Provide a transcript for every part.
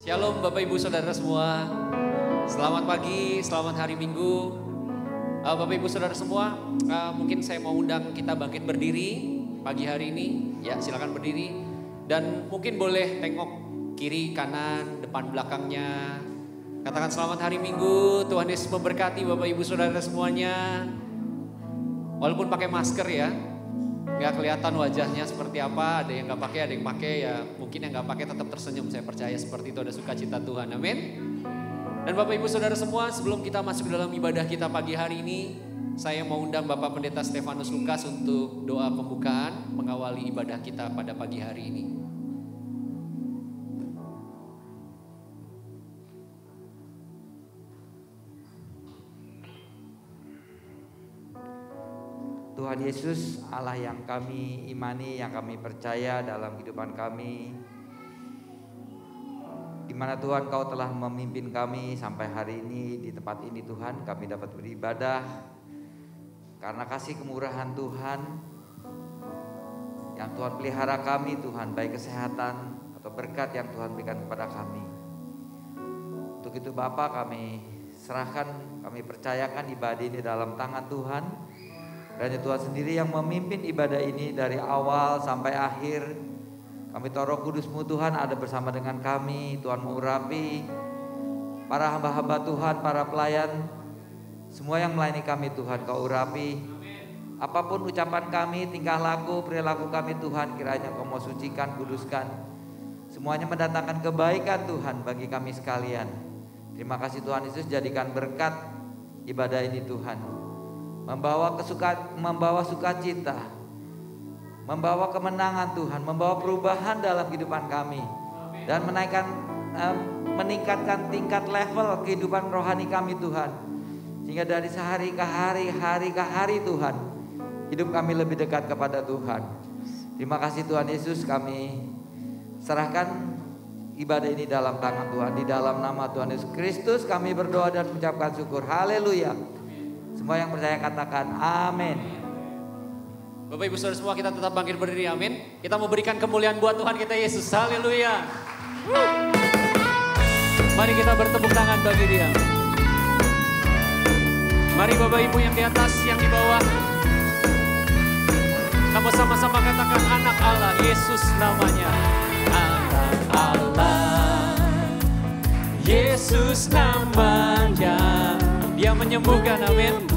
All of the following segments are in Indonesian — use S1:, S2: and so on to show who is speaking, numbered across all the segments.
S1: Shalom Bapak Ibu Saudara semua. Selamat pagi, selamat hari Minggu. Bapak Ibu Saudara semua, mungkin saya mau undang kita bangkit berdiri pagi hari ini. Ya, silakan berdiri dan mungkin boleh tengok kiri, kanan, depan, belakangnya. Katakan selamat hari Minggu. Tuhan Yesus memberkati Bapak Ibu Saudara semuanya. Walaupun pakai masker ya, nggak kelihatan wajahnya seperti apa. Ada yang nggak pakai, ada yang pakai. Ya mungkin yang nggak pakai tetap tersenyum. Saya percaya seperti itu, ada sukacita Tuhan. Amin. Dan Bapak Ibu Saudara semua, sebelum kita masuk dalam ibadah kita pagi hari ini, saya mau undang Bapak Pendeta Stefanus Lukas untuk doa pembukaan mengawali ibadah kita pada pagi hari ini.
S2: Tuhan Yesus, Allah yang kami imani, yang kami percaya dalam kehidupan kami, di mana Tuhan Kau telah memimpin kami sampai hari ini di tempat ini. Tuhan, kami dapat beribadah karena kasih kemurahan Tuhan yang Tuhan pelihara kami. Tuhan, baik kesehatan atau berkat yang Tuhan berikan kepada kami. Untuk itu Bapa, kami serahkan, kami percayakan ibadah ini dalam tangan Tuhan. Dan Tuhan sendiri yang memimpin ibadah ini dari awal sampai akhir. Kami tahu Roh Kudus-Mu Tuhan ada bersama dengan kami. Tuhan mengurapi para hamba-hamba Tuhan, para pelayan, semua yang melayani kami Tuhan, Kau urapi. Apapun ucapan kami, tingkah laku, perilaku kami Tuhan, kiranya Kau mau sucikan, kuduskan. Semuanya mendatangkan kebaikan Tuhan bagi kami sekalian. Terima kasih Tuhan Yesus, jadikan berkat ibadah ini Tuhan. Membawa sukacita, membawa kemenangan Tuhan, membawa perubahan dalam kehidupan kami, dan meningkatkan tingkat level kehidupan rohani kami Tuhan, sehingga dari sehari ke hari, hari ke hari Tuhan, hidup kami lebih dekat kepada Tuhan. Terima kasih Tuhan Yesus, kami serahkan ibadah ini dalam tangan Tuhan, di dalam nama Tuhan Yesus Kristus kami berdoa dan mengucapkan syukur. Haleluya. Semua yang percaya katakan amin.
S1: Bapak Ibu Saudara semua, kita tetap bangkit berdiri, amin. Kita mau berikan kemuliaan buat Tuhan kita Yesus, haleluya. Mari kita bertepuk tangan bagi Dia. Mari Bapak Ibu yang di atas, yang di bawah, kamu sama-sama katakan anak Allah, Yesus namanya. Anak Allah, Yesus namanya. Dia menyembuhkan, amin.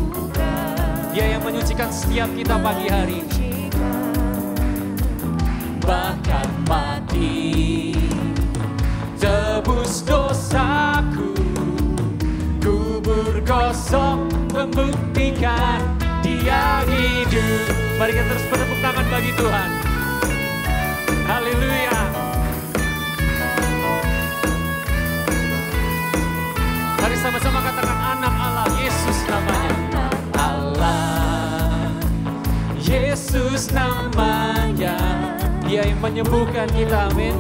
S1: Dia yang menyucikan setiap kita pagi hari ini. Bahkan mati tebus dosaku, kubur kosong membuktikan Dia hidup. Mari kita terus bertepuk tangan bagi Tuhan. Haleluya. Mari sama-sama katakan anak Allah, Yesus namanya. Allah, Yesus namanya. Dia yang menyembuhkan kita, amin.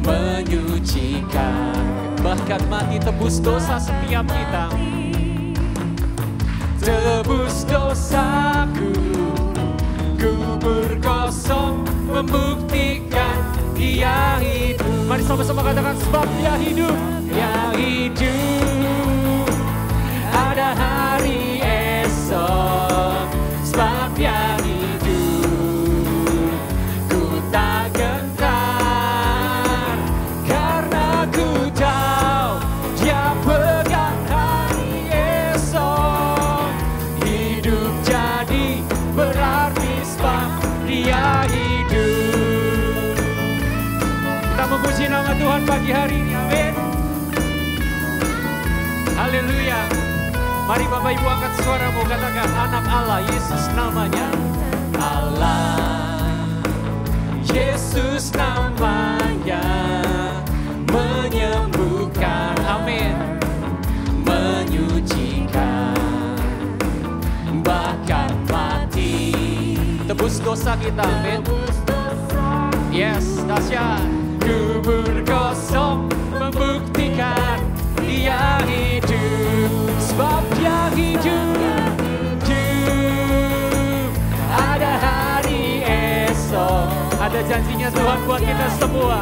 S1: Menyucikan, bahkan mati tebus dosa setiap kita. Tebus dosaku, kubur kosong membuktikan Dia hidup. Mari sama-sama katakan sebab Dia hidup. Dia hidup, ada hari esok. Sebab Dia hidup, ku tak gentar, karena ku tahu Dia pegang hari esok. Hidup jadi berarti sebab Dia hidup. Kita memuji nama Tuhan pagi hari ini, amin. Haleluya. Mari Bapak Ibu angkat suaramu, katakan anak Allah, Yesus namanya. Allah, Yesus namanya. Menyembuhkan, amin. Menyucikan, bahkan mati tebus dosa kita, amin. Yes, dahsyat. Kubur kosong membuktikan Dia hidup. Sebab Dia hidup, ada hari esok. Ada janjinya Tuhan buat kita semua.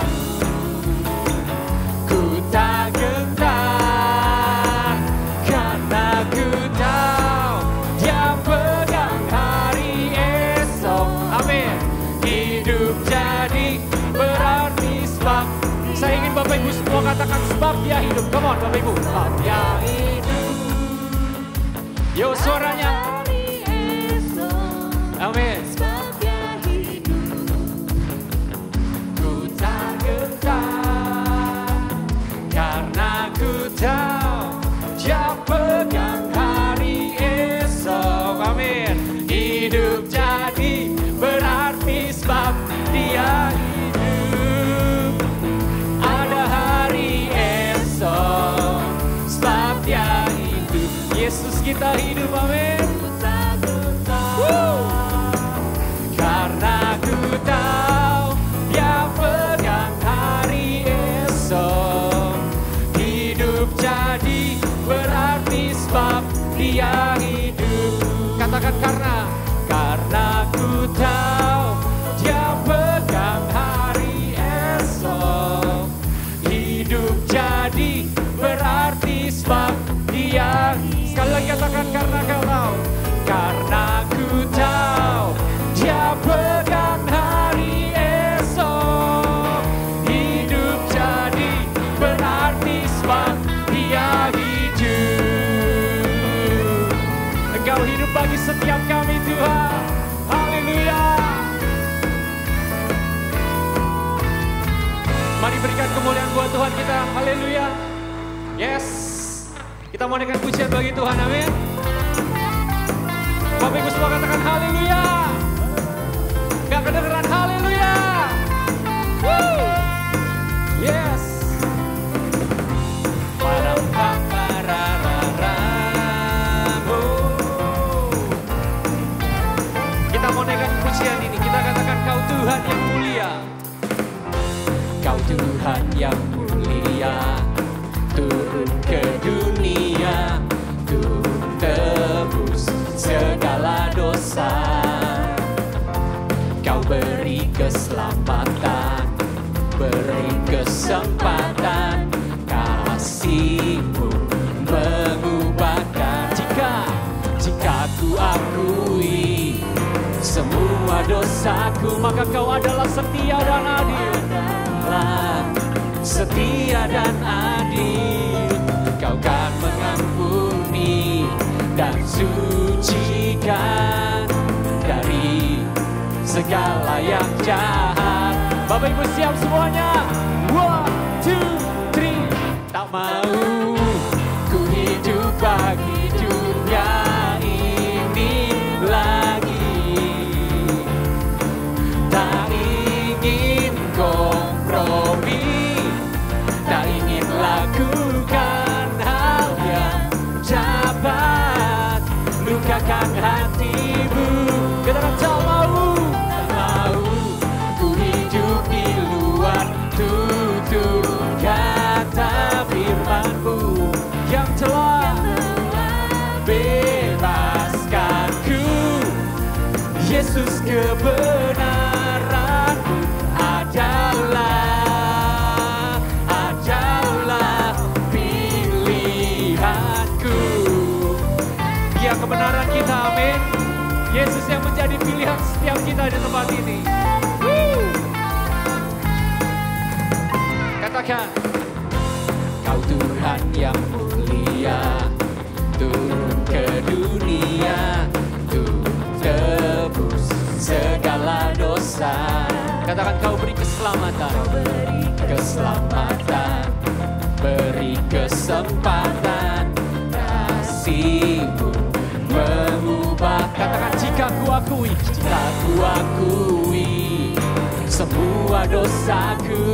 S1: hidup jadi berarti sebab. Saya ingin Bapak Ibu semua katakan sebab dia hidup. Come on Bapak Ibu. Sebab dia hidup. Yo suaranya. Amin. Ku tak gentar karena ku tahu dia pegang hari esok. Amin. Hidup jadi berarti sebab dia hidup. Ada hari esok sebab dia hidup. Yesus kita hidup, amin. Karena ku tahu dia pegang hari esok. Hidup jadi berarti sebab dia hidup. Katakan karena ku tahu dia pegang hari esok. Hidup jadi berarti sebab dia. Sekali lagi katakan karena kau tahu. Karena ku tahu dia pegang hari esok. Hidup jadi berarti sebab dia hidup. Engkau hidup bagi setiap kami Tuhan. Haleluya. Mari berikan kemuliaan buat Tuhan kita. Haleluya. Yes. Kita mau naikkan pujian bagi Tuhan. Amin. Bapak Ibu semua katakan haleluya. Gak kedengeran haleluya. Woo. Yes. Kita mau naikkan pujian ini. Kita katakan kau Tuhan yang mulia. Kau Tuhan yang mulia. Turun ke dunia. Turun tebus segala dosa. Kau beri keselamatan, beri kesempatan. Kasih-Mu mengubahkan. Jika ku akui semua dosaku, maka Kau adalah setia dan adil. Setia dan adil. Kau kan mengampuni dan sucikan dari segala yang jahat. Bapak Ibu siap semuanya? 1, 2, 3. Tak mau ku hidup bagi dunia ini lagi. Tak ingin kompromi, tak ingin lakukan hal yang dapat lukakan hatimu. Katakan tak mau ku hidup di luar tutur kata firman-Mu yang telah bebaskanku. Yesus kebenaran-Mu adalah pilihanku. Dia kebenaran kita, amin. Yesus yang menjadi pilihan setiap kita di tempat ini. Katakan, Kau Tuhan yang mulia, turun ke dunia, turun tebus segala dosa. Katakan, Kau beri keselamatan, beri kesempatan. Kasih-Mu mengubah. Katakan, jika ku akui semua dosaku,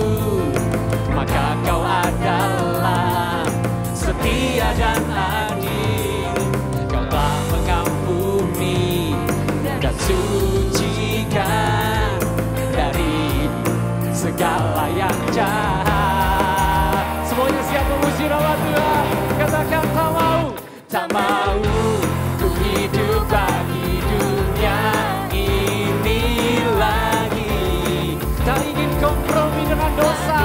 S1: maka Kau adalah setia dan adil. Kau telah mengampuni dan sucikan dari segala yang jahat. Semuanya siap memuji nama Tuhan. Katakan, tak mau ku hidup bagi dunia ini lagi. Tak ingin kompromi dengan dosa.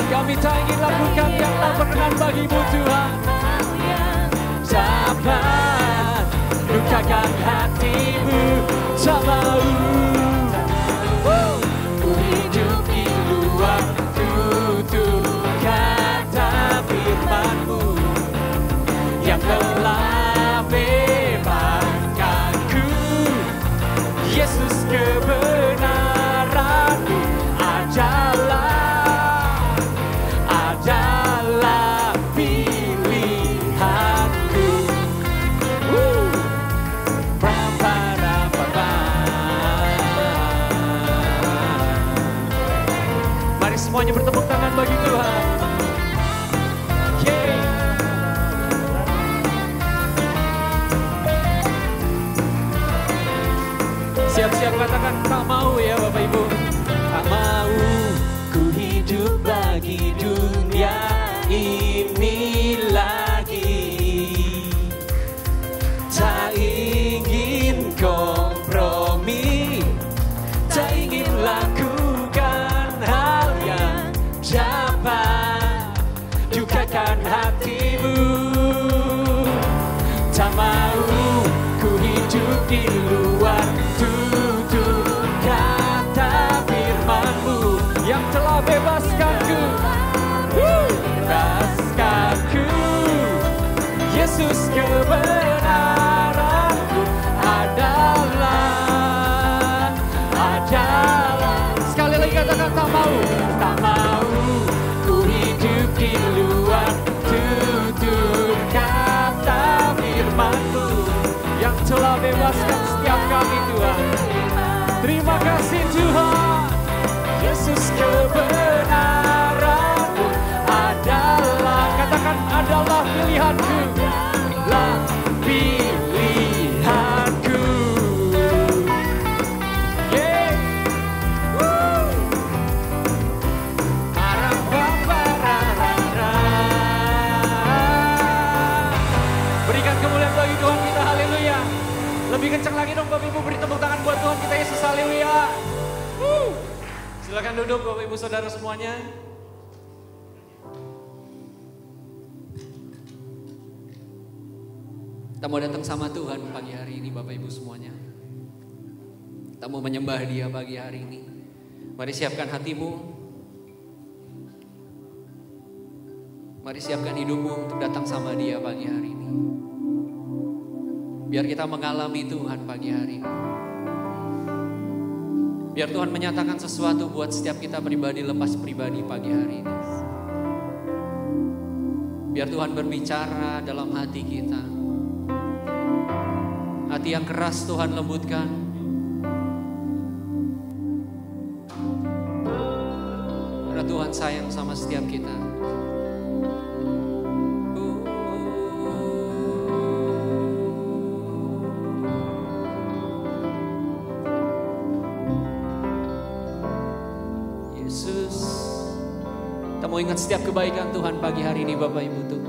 S1: Kami tak ingin lakukan yang tak berkenan bagi-Mu Tuhan. Dapat lukakan hatimu, tak mau Yesus kebenaranku adalah pilihanku. Mari semuanya bertepuk tangan bagi Tuhan. Siap-siap katakan tak mau ya Bapak Ibu. Tak mau ku hidup bagi dunia ini lagi. Tak ingin kompromi, tak ingin lakukan hal yang dapat dukakan hatimu. Tak mau ku hidup di luar tutur kata firman-Mu yang telah bebaskanku. Bebaskanku. Yesus kebenaranku adalah. Sekali lagi katakan tak mau ku hidup di luar tutur kata firman-Mu yang telah bebaskan setiap kami Tuhan. Terima kasih Tuhan. Yesus kebenaranku adalah, katakan adalah pilihanku. Lah pilihanku. Yeah. Berikan kemuliaan bagi Tuhan kita, haleluya. Lebih kencang lagi dong Bapak Ibu, beri tepuk tangan buat Tuhan kita Yesus, haleluya. Silakan duduk Bapak Ibu Saudara semuanya. Kita mau datang sama Tuhan pagi hari ini Bapak Ibu semuanya. Kita mau menyembah Dia pagi hari ini. Mari siapkan hatimu. Mari siapkan hidupmu untuk datang sama Dia pagi hari ini. Biar kita mengalami Tuhan pagi hari ini. Biar Tuhan menyatakan sesuatu buat setiap kita pribadi, lepas pribadi pagi hari ini. Biar Tuhan berbicara dalam hati kita. Hati yang keras Tuhan lembutkan. Karena Tuhan sayang sama setiap kita. Yesus, kita mau ingat setiap kebaikan Tuhan pagi hari ini Bapak Ibu tuh.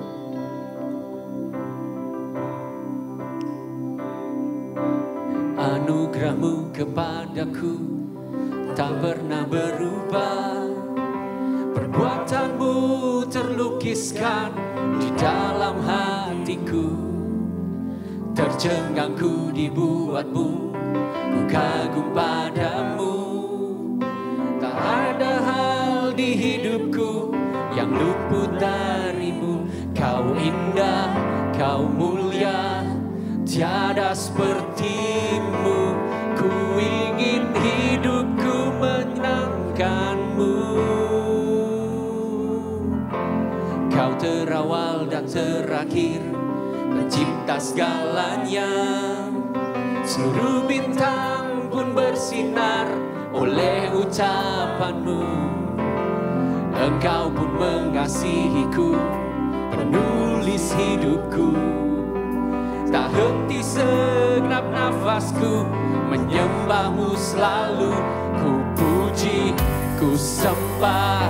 S1: Anugerah-Mu kepadaku tak pernah berubah. Perbuatan-Mu terlukiskan di dalam hatiku. Tercengang ku dibuat-Mu, ku kagum padamu. Tak ada hal di hidupku yang luput dari-Mu. Kau indah, Kau mulia, tiada seperti-Mu. Ku ingin hidupku menyenangkan-Mu. Kau terawal dan terakhir, pencipta segalanya. Seluruh bintang pun bersinar oleh ucapan-Mu. Engkau pun mengasihiku, penulis hidupku. Tak henti segenap nafasku, menyembah-Mu selalu. Ku puji, ku sembah,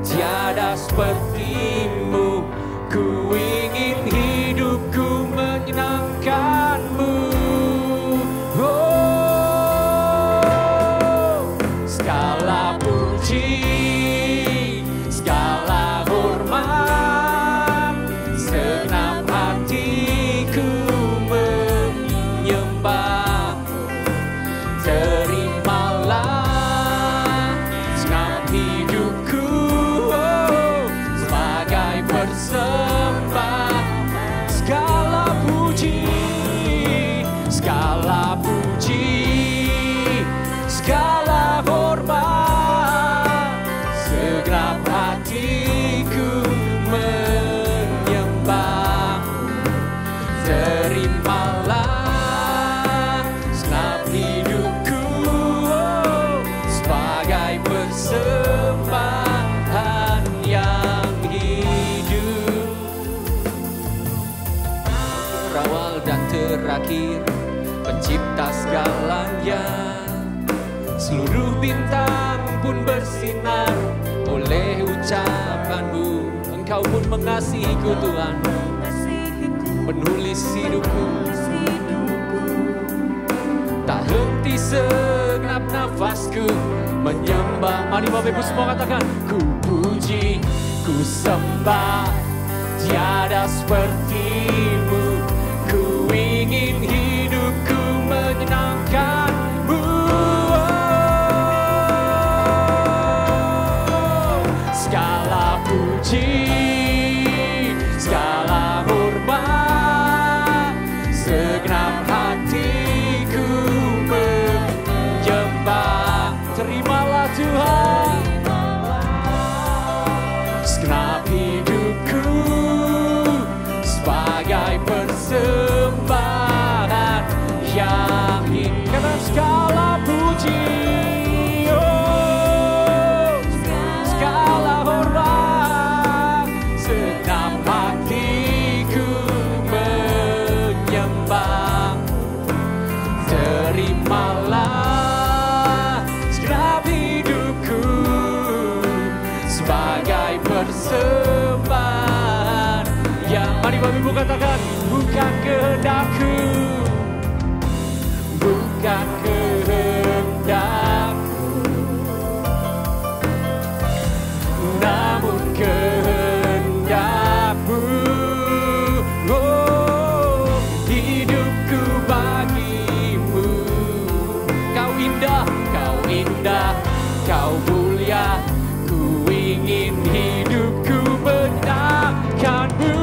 S1: tiada seperti-Mu. Ku ingin hidupku menyenangkan-Mu. Oh, segala puji, segala hormat, segenap hatiku menyembah. Terimalah segenap hidupku sebagai seluruh bintang pun bersinar oleh ucapanmu. Engkau pun mengasihiku Tuhan, menulis hidupku, tak henti segenap nafasku menyembah. Mari Bapak Ibu semua katakan, ku puji, ku sembah, tiada sepertimu. Ku ingin hidupku menyenangkan-Mu. Segala puji, segala hormat, segenap hatiku menyembah. Terimalah Tuhan segenap hidupku sebagai persembahan yang indah. Segala puji, oh, segala hormat, segenap hatiku menyembah. Terimalah segenap hidupku sebagai persembahan yang, mari Bapak Ibu katakan, bukan kehendakku, bukan kehendakku, namun kehendak-Mu. Oh, hidupku bagimu. Kau indah, Kau indah, Kau mulia. Ku ingin hidupku menyenangkan-Mu.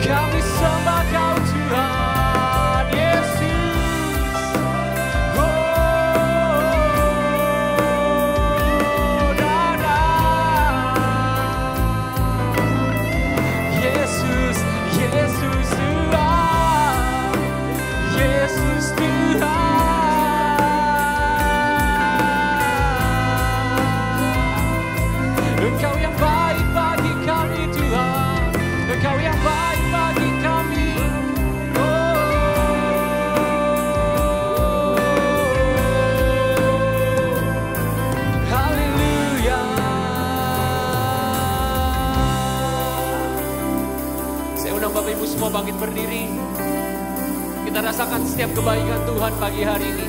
S1: Kami sembah Kau Tuhan Yesus. Yesus, Yesus Tuhan, Yesus Tuhan. Engkau yang baik bagi kami Tuhan, Engkau yang baik bagi kami. Haleluya. Saya undang Bapak Ibu semua bangkit berdiri. Kita rasakan setiap kebaikan Tuhan pagi hari ini.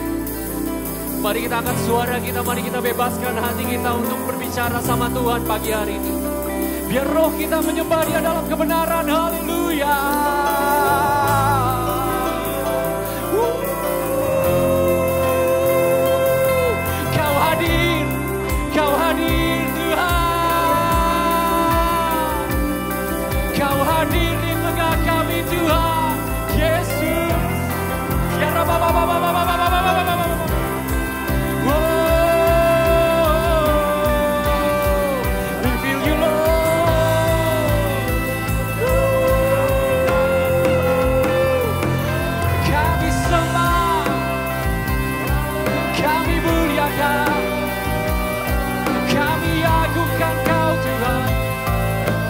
S1: Mari kita angkat suara kita, mari kita bebaskan hati kita untuk berbicara sama Tuhan pagi hari ini. Biar roh kita menyembah Dia dalam kebenaran. Haleluya. Kau hadir, Kau hadir Tuhan. Kau hadir di tengah kami Tuhan Yesus. Ya Rabba. We feel You Lord. Kami sembah, kami muliakan, kami agungkan Kau Tuhan.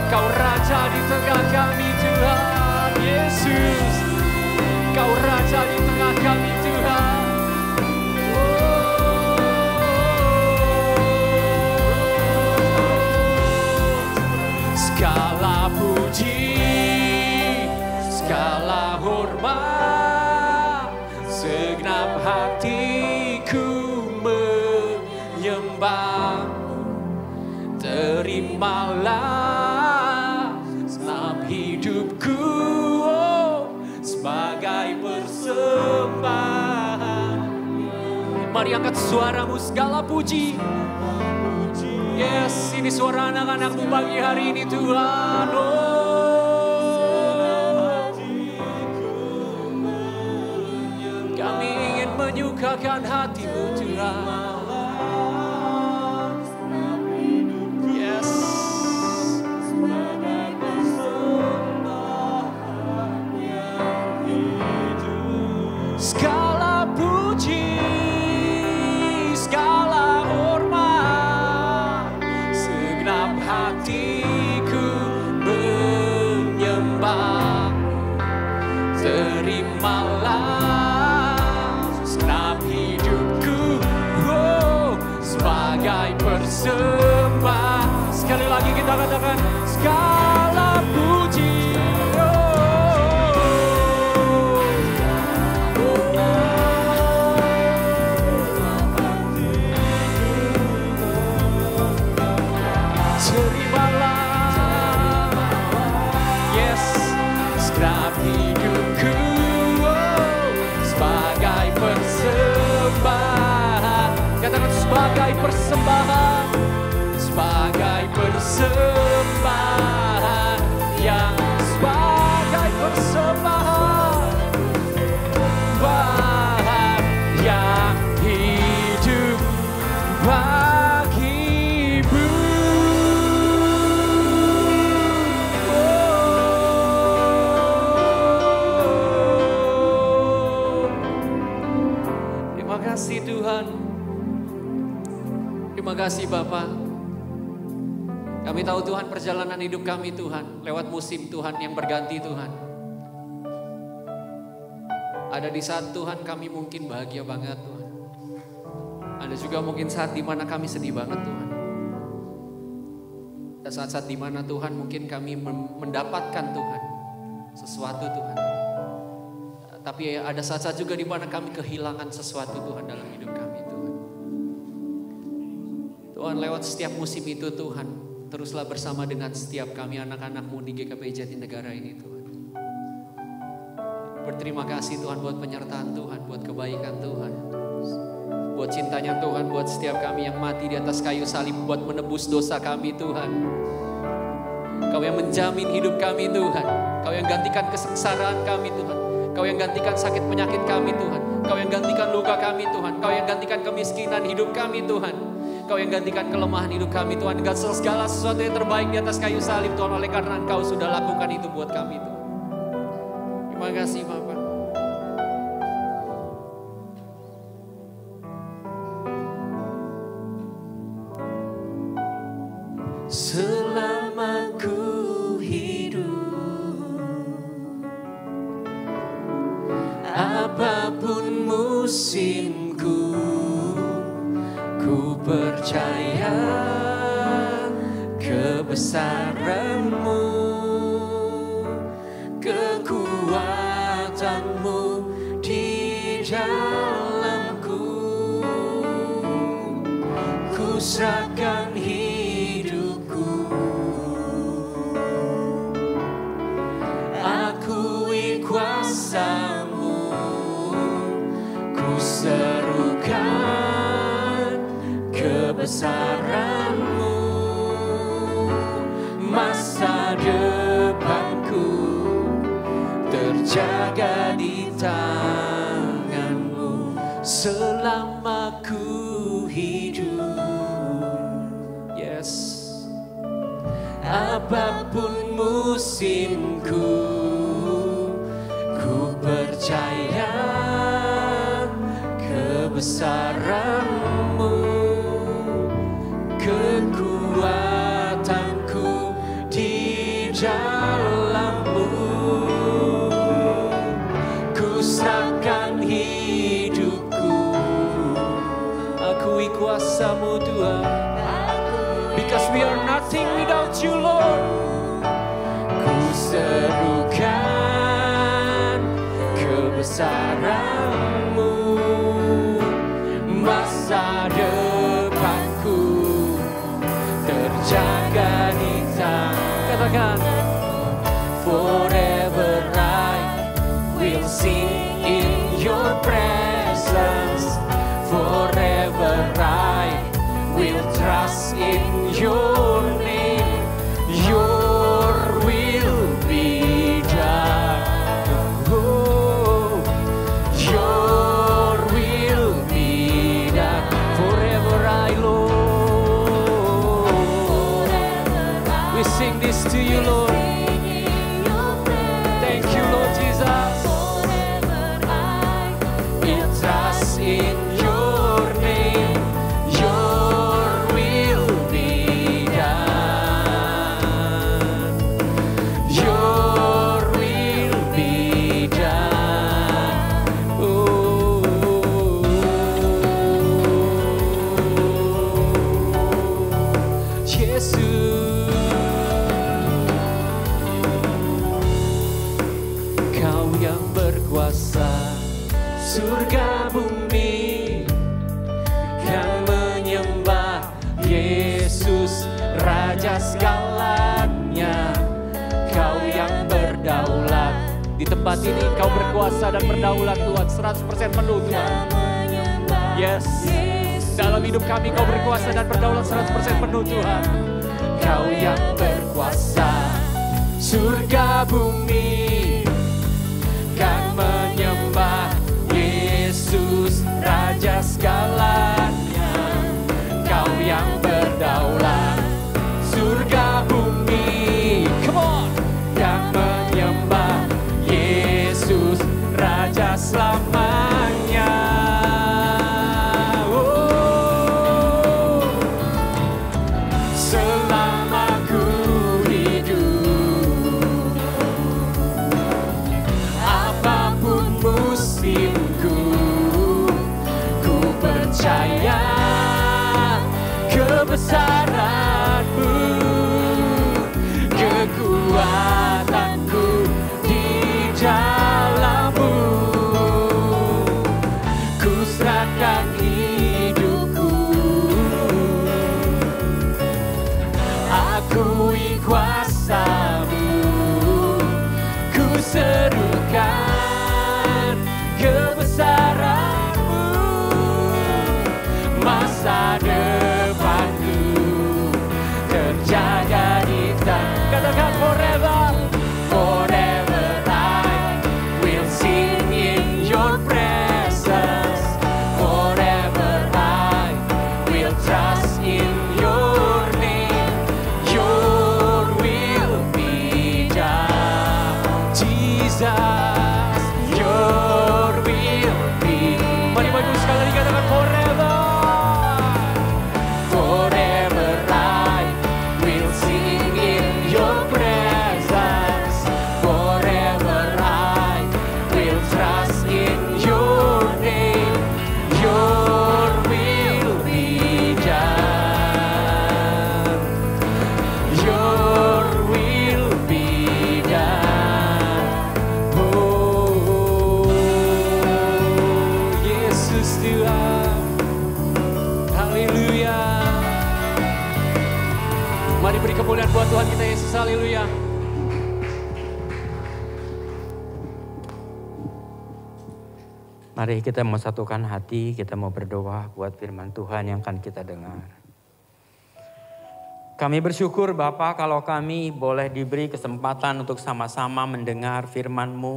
S1: Kau Raja di tengah kami Tuhan Yesus. Kau Raja di tengah kami Tuhan. Segala puji, segala hormat, segenap hatiku menyembah. Terimalah segenap hidupku, oh, sebagai persembahan. Mari angkat suaramu, segala puji. Yes, ini suara anak-anakmu pagi hari ini Tuhan. Oh, kami ingin menyukakan hati-Mu Tuhan. Yes. Segala puji, segala hormat, segenap hatiku persembahkan. Terimalah segenap hidupku, sebagai persembahan. Sekali lagi kita katakan, segala puji. Terimalah, yes, segenap hidupku, sebagai persembahan. Katakan sebagai persembahan, sebagai persembahan, yang sebagai persembahan, bahan yang hidup bagimu. Terima kasih Tuhan. Terima kasih Bapa. Kami tahu Tuhan perjalanan hidup kami Tuhan lewat musim Tuhan yang berganti Tuhan. Ada di saat Tuhan kami mungkin bahagia banget Tuhan. Ada juga mungkin saat dimana kami sedih banget Tuhan. Ada saat-saat dimana Tuhan mungkin kami mendapatkan Tuhan sesuatu Tuhan. Tapi ada saat-saat juga dimana kami kehilangan sesuatu Tuhan dalam hidup kami Tuhan. Tuhan lewat setiap musim itu Tuhan, teruslah bersama dengan setiap kami anak-anak-Mu di GKP Jatinegara ini Tuhan. Berterima kasih Tuhan buat penyertaan Tuhan, buat kebaikan Tuhan. Buat cintanya Tuhan, buat setiap kami yang mati di atas kayu salib, buat menebus dosa kami Tuhan. Kau yang menjamin hidup kami Tuhan. Kau yang gantikan kesengsaraan kami Tuhan. Kau yang gantikan sakit penyakit kami Tuhan. Kau yang gantikan luka kami Tuhan. Kau yang gantikan kemiskinan hidup kami Tuhan. Kau yang gantikan kelemahan hidup kami Tuhan. Dengan segala sesuatu yang terbaik di atas kayu salib Tuhan. Oleh karena Engkau sudah lakukan itu buat kami Tuhan. Terima kasih Bapak. Selama ku hidup, apapun musimku, ku percaya kebesaran-Mu, kekuatan-Mu di dalamku. Ku serahkan hidupku, akui kuasa-Mu, ku serukan kebesaran-Mu. Masa depanku terjaga di tangan-Mu selama ku hidup. Yes. Apapun musimku, ku percaya kebesaran-Mu, kekuatanku di dalam-Mu. Ku serahkan hidupku, akui kuasa-Mu Tuhan. Because we are nothing without you Lord. Ku serukan kebesaran-Mu, masa depanku terjaga di tangan. Katakan, forever I will sing in your presence. Forever I will trust in your name. Your will be done. Oh, your will be done. Forever I, Lord. We sing this to you, Lord. surga bumi kan menyembah Yesus Raja segalanya. Kau yang berdaulat di tempat ini, Kau berkuasa dan berdaulat Tuhan, 100% penuh Tuhan. Yes, dalam hidup kami Kau berkuasa dan berdaulat 100% penuh Tuhan. Kau yang berkuasa, surga bumi kan menyembah Yesus Raja segalanya. Kau yang berdaulat, surga bumi, come on, kan menyembah Yesus Raja selamanya. Oh, selama ku hidup, apapun musimku, ku percaya kebesaran-Mu, kekuatan-Ku di dalam-Mu. Ku serahkan hidupku, akui kuasa-Mu, ku serukan kebesaran-Mu. Masa depanku terjaga di tangan. Katakan forever, forever I will sing in your presence. Forever I will trust in your name. Your will be done, Jesus. Your will be. Mari Bapak Ibu sekali lagi katakan forever. Forever I will sing in your presence. Forever I will trust in your name. Your will be done. Your will be done. Oh, Yesus Tuhan. Haleluya. Mari beri kemuliaan buat Tuhan kita Yesus. Haleluya.
S3: Mari kita mau satukan hati, kita mau berdoa buat firman Tuhan yang akan kita dengar. Kami bersyukur Bapa kalau kami boleh diberi kesempatan untuk sama-sama mendengar firman-Mu.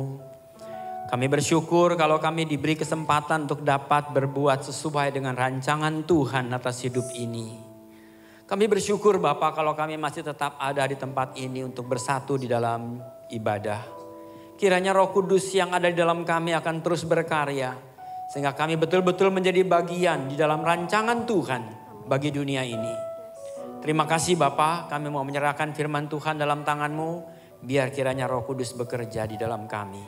S3: Kami bersyukur kalau kami diberi kesempatan untuk dapat berbuat sesuai dengan rancangan Tuhan atas hidup ini. Kami bersyukur Bapa kalau kami masih tetap ada di tempat ini untuk bersatu di dalam ibadah. Kiranya Roh Kudus yang ada di dalam kami akan terus berkarya. Sehingga kami betul-betul menjadi bagian di dalam rancangan Tuhan bagi dunia ini. Terima kasih Bapa, kami mau menyerahkan firman Tuhan dalam tangan-Mu. Biar kiranya Roh Kudus bekerja di dalam kami.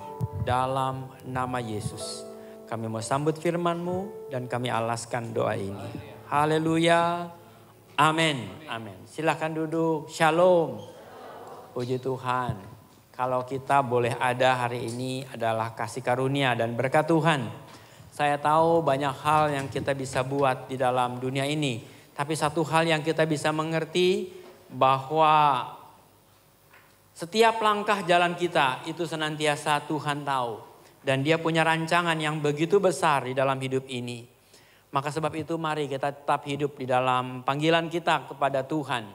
S3: Dalam nama Yesus. Kami mau sambut firman-Mu dan kami alaskan doa ini. Haleluya. Amin. Amin. Silakan duduk. Shalom. Puji Tuhan. Kalau kita boleh ada hari ini adalah kasih karunia dan berkat Tuhan. Saya tahu banyak hal yang kita bisa buat di dalam dunia ini. Tapi satu hal yang kita bisa mengerti bahwa setiap langkah jalan kita itu senantiasa Tuhan tahu. Dan Dia punya rancangan yang begitu besar di dalam hidup ini. Maka sebab itu mari kita tetap hidup di dalam panggilan kita kepada Tuhan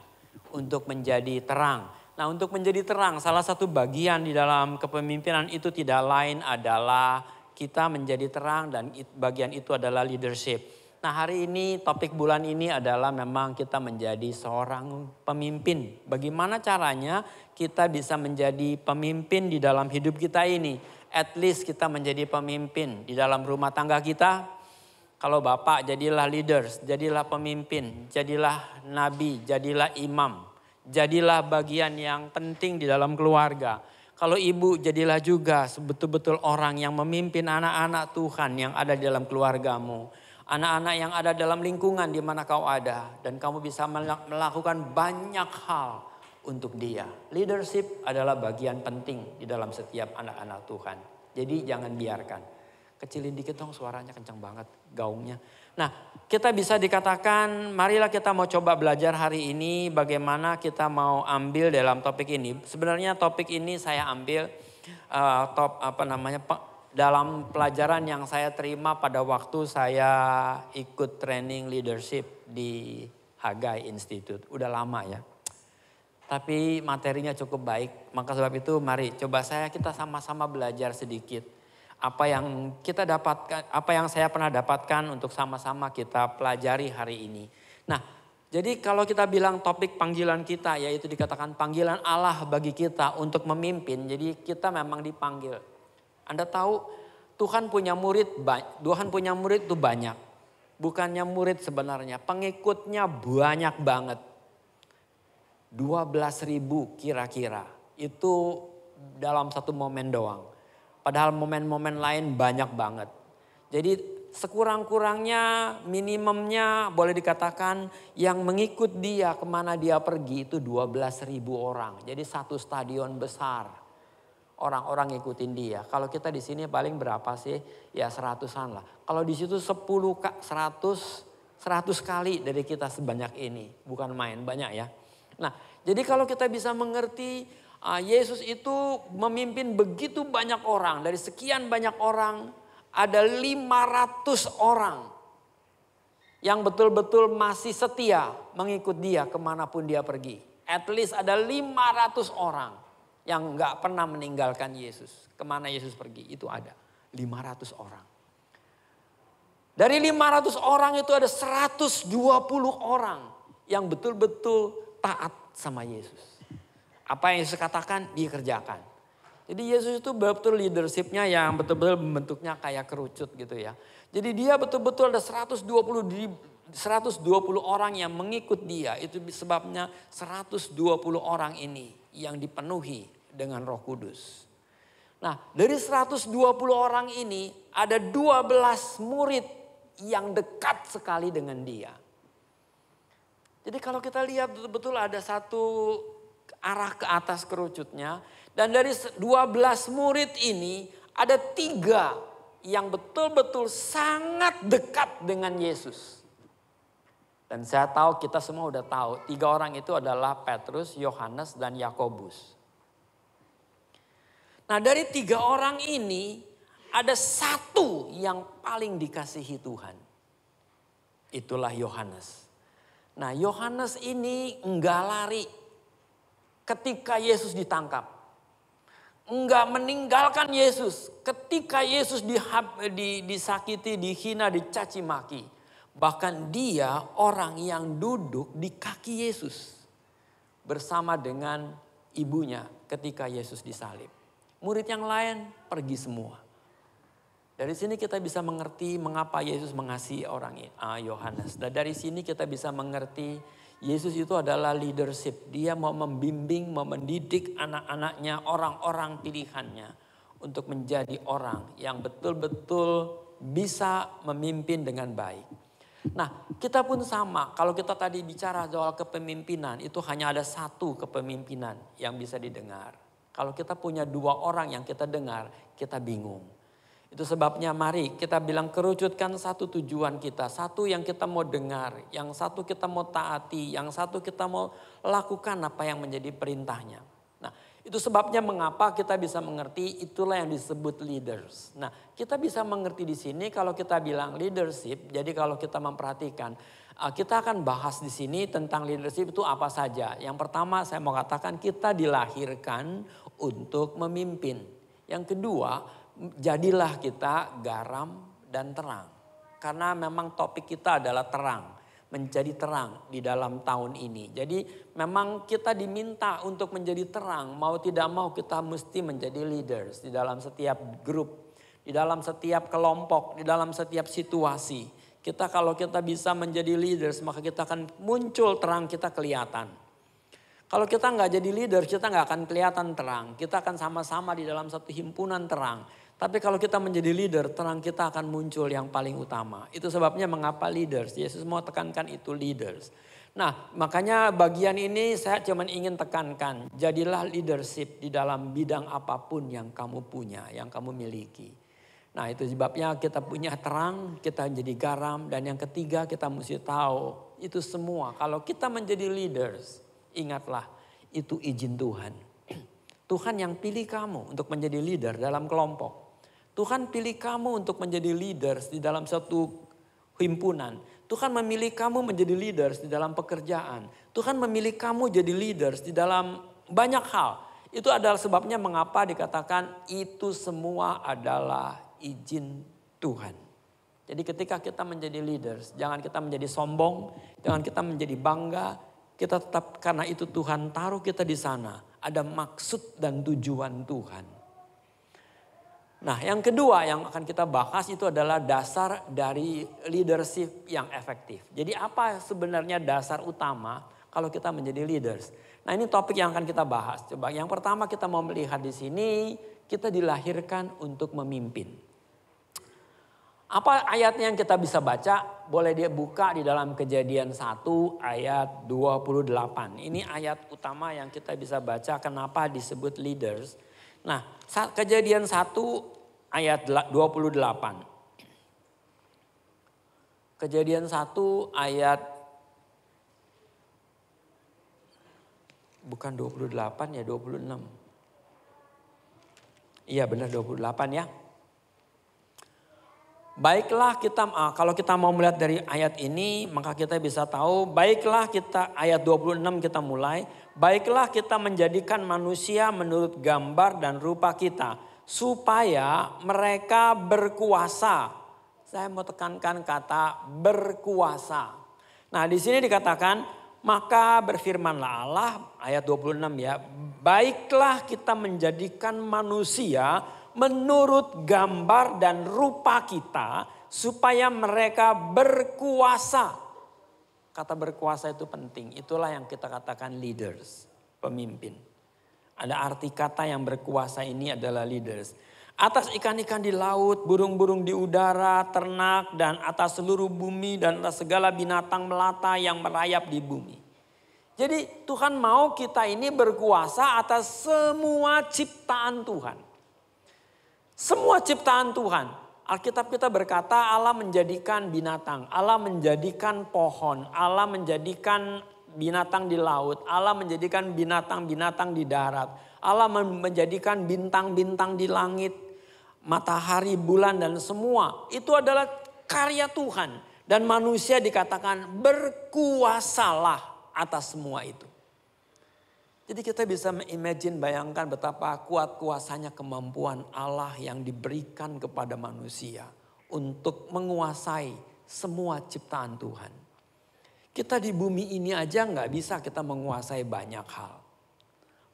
S3: untuk menjadi terang. Nah, untuk menjadi terang, salah satu bagian di dalam kepemimpinan itu tidak lain adalah kita menjadi terang dan bagian itu adalah leadership. Nah, hari ini topik bulan ini adalah memang kita menjadi seorang pemimpin. Bagaimana caranya kita bisa menjadi pemimpin di dalam hidup kita ini? At least kita menjadi pemimpin di dalam rumah tangga kita. Kalau bapak jadilah leaders, jadilah pemimpin, jadilah nabi, jadilah imam. Jadilah bagian yang penting di dalam keluarga. Kalau ibu jadilah juga betul-betul orang yang memimpin anak-anak Tuhan yang ada di dalam keluargamu. Anak-anak yang ada dalam lingkungan di mana kau ada. Dan kamu bisa melakukan banyak hal untuk Dia. Leadership adalah bagian penting di dalam setiap anak-anak Tuhan. Jadi jangan biarkan. Kecilin dikit dong suaranya, kencang banget gaungnya. Nah, kita bisa dikatakan marilah kita mau coba belajar hari ini bagaimana kita mau ambil dalam topik ini. Sebenarnya topik ini saya ambil dalam pelajaran yang saya terima pada waktu saya ikut training leadership di Hagai Institute. Udah lama ya. Tapi materinya cukup baik. Maka sebab itu mari coba kita sama-sama belajar sedikit. Apa yang kita dapatkan, apa yang saya pernah dapatkan untuk sama-sama kita pelajari hari ini. Nah, jadi kalau kita bilang topik panggilan kita, yaitu dikatakan panggilan Allah bagi kita untuk memimpin. Jadi kita memang dipanggil. Anda tahu Tuhan punya murid itu banyak. Bukannya murid sebenarnya, pengikutnya banyak banget. 12.000 kira-kira. Itu dalam satu momen doang. Padahal momen-momen lain banyak banget. Jadi sekurang-kurangnya minimumnya boleh dikatakan yang mengikut dia kemana dia pergi itu 12.000 orang. Jadi satu stadion besar orang-orang ngikutin dia. Kalau kita di sini paling berapa sih? Ya 100-an lah. Kalau di situ 100 kali dari kita sebanyak ini. Bukan main, banyak ya. Nah, jadi kalau kita bisa mengerti Yesus itu memimpin begitu banyak orang. Dari sekian banyak orang ada 500 orang yang betul-betul masih setia mengikut dia kemanapun dia pergi. At least ada 500 orang yang gak pernah meninggalkan Yesus. Kemana Yesus pergi itu ada 500 orang. Dari 500 orang itu ada 120 orang yang betul-betul taat sama Yesus. Apa yang Yesus katakan, dia kerjakan. Jadi Yesus itu betul leadershipnya yang betul-betul bentuknya kayak kerucut gitu ya. Jadi dia betul-betul ada 120 orang yang mengikut dia. Itu sebabnya 120 orang ini yang dipenuhi dengan Roh Kudus. Nah, dari 120 orang ini ada 12 murid yang dekat sekali dengan dia. Jadi kalau kita lihat betul-betul ada satu arah ke atas kerucutnya. Dan dari 12 murid ini ada 3 yang betul-betul sangat dekat dengan Yesus. Dan saya tahu kita semua udah tahu 3 orang itu adalah Petrus, Yohanes dan Yakobus. Nah dari 3 orang ini ada 1 yang paling dikasihi Tuhan. Itulah Yohanes. Nah Yohanes ini enggak lari ketika Yesus ditangkap. Enggak meninggalkan Yesus ketika Yesus disakiti, dihina, dicaci maki. Bahkan dia orang yang duduk di kaki Yesus bersama dengan ibunya ketika Yesus disalib. Murid yang lain pergi semua. Dari sini kita bisa mengerti mengapa Yesus mengasihi orang Yohanes. Dan dari sini kita bisa mengerti Yesus itu adalah leadership. Dia mau membimbing, mau mendidik anak-anaknya, orang-orang pilihannya. Untuk menjadi orang yang betul-betul bisa memimpin dengan baik. Nah kita pun sama. Kalau kita tadi bicara soal kepemimpinan. Itu hanya ada 1 kepemimpinan yang bisa didengar. Kalau kita punya 2 orang yang kita dengar, kita bingung. Itu sebabnya mari kita bilang kerucutkan 1 tujuan kita. 1 yang kita mau dengar, yang 1 kita mau taati, yang 1 kita mau lakukan apa yang menjadi perintahnya. Nah itu sebabnya mengapa kita bisa mengerti itulah yang disebut leaders. Nah kita bisa mengerti di sini kalau kita bilang leadership. Jadi kalau kita memperhatikan kita akan bahas di sini tentang leadership itu apa saja. Yang pertama saya mau katakan kita dilahirkan untuk memimpin. Yang kedua jadilah kita garam dan terang. Karena memang topik kita adalah terang. Menjadi terang di dalam tahun ini. Jadi memang kita diminta untuk menjadi terang. Mau tidak mau kita mesti menjadi leaders di dalam setiap grup. Di dalam setiap kelompok. Di dalam setiap situasi. Kalau kita bisa menjadi leaders maka kita akan muncul terang kita kelihatan. Kalau kita nggak jadi leader kita nggak akan kelihatan terang. Kita akan sama-sama di dalam satu himpunan terang. Tapi kalau kita menjadi leader, terang kita akan muncul yang paling utama. Itu sebabnya mengapa leaders. Yesus mau tekankan itu leaders. Nah makanya bagian ini saya cuma ingin tekankan. Jadilah leadership di dalam bidang apapun yang kamu punya, yang kamu miliki. Nah itu sebabnya kita punya terang, kita jadi garam. Dan yang ketiga kita mesti tahu itu semua. Kalau kita menjadi leaders, ingatlah itu izin Tuhan. Tuhan yang pilih kamu untuk menjadi leader dalam kelompok. Tuhan pilih kamu untuk menjadi leaders di dalam satu himpunan. Tuhan memilih kamu menjadi leaders di dalam pekerjaan. Tuhan memilih kamu jadi leaders di dalam banyak hal. Itu adalah sebabnya mengapa dikatakan itu semua adalah izin Tuhan. Jadi ketika kita menjadi leaders, jangan kita menjadi sombong, jangan kita menjadi bangga. Kita tetap karena itu Tuhan taruh kita di sana. Ada maksud dan tujuan Tuhan. Nah yang kedua yang akan kita bahas itu adalah dasar dari leadership yang efektif. Jadi apa sebenarnya dasar utama kalau kita menjadi leaders? Nah ini topik yang akan kita bahas. Coba yang pertama kita mau melihat di sini, kita dilahirkan untuk memimpin. Apa ayatnya yang kita bisa baca? Boleh dia buka di dalam Kejadian 1 ayat 28. Ini ayat utama yang kita bisa baca kenapa disebut leaders. Nah Kejadian 1 ayat 28. Kejadian 1 ayat bukan 28 ya 26. Iya benar 28 ya. Baiklah kita, kalau kita mau melihat dari ayat ini maka kita bisa tahu, baiklah kita ayat 26 kita mulai. Baiklah kita menjadikan manusia menurut gambar dan rupa kita supaya mereka berkuasa. Saya mau tekankan kata berkuasa. Nah di sini dikatakan maka berfirmanlah Allah ayat 26 ya. Baiklah kita menjadikan manusia menurut gambar dan rupa kita supaya mereka berkuasa. Kata berkuasa itu penting. Itulah yang kita katakan leaders, pemimpin. Ada arti kata yang berkuasa ini adalah leaders. Atas ikan-ikan di laut, burung-burung di udara, ternak dan atas seluruh bumi dan atas segala binatang melata yang merayap di bumi. Jadi Tuhan mau kita ini berkuasa atas semua ciptaan Tuhan. Semua ciptaan Tuhan. Alkitab kita berkata Allah menjadikan binatang, Allah menjadikan pohon, Allah menjadikan binatang di laut, Allah menjadikan binatang-binatang di darat, Allah menjadikan bintang-bintang di langit, matahari, bulan dan semua. Itu adalah karya Tuhan. Dan manusia dikatakan berkuasalah atas semua itu. Jadi kita bisa imagine, bayangkan betapa kuat kuasanya kemampuan Allah yang diberikan kepada manusia untuk menguasai semua ciptaan Tuhan. Kita di bumi ini aja nggak bisa kita menguasai banyak hal.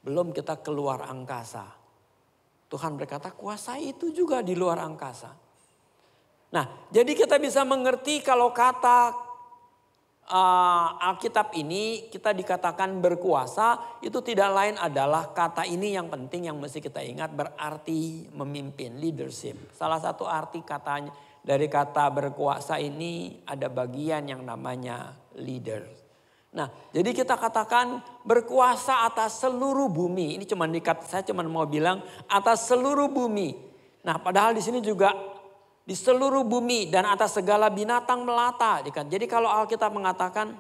S3: Belum kita keluar angkasa. Tuhan berkata kuasai itu juga di luar angkasa. Nah jadi kita bisa mengerti kalau kata Alkitab ini kita dikatakan berkuasa, itu tidak lain adalah kata ini yang penting yang mesti kita ingat, berarti memimpin, leadership. Salah satu arti katanya dari kata berkuasa ini ada bagian yang namanya leader. Nah, jadi kita katakan berkuasa atas seluruh bumi. Ini saya cuma mau bilang atas seluruh bumi. Nah, padahal di sini juga di seluruh bumi dan atas segala binatang melata. Jadi kalau Alkitab mengatakan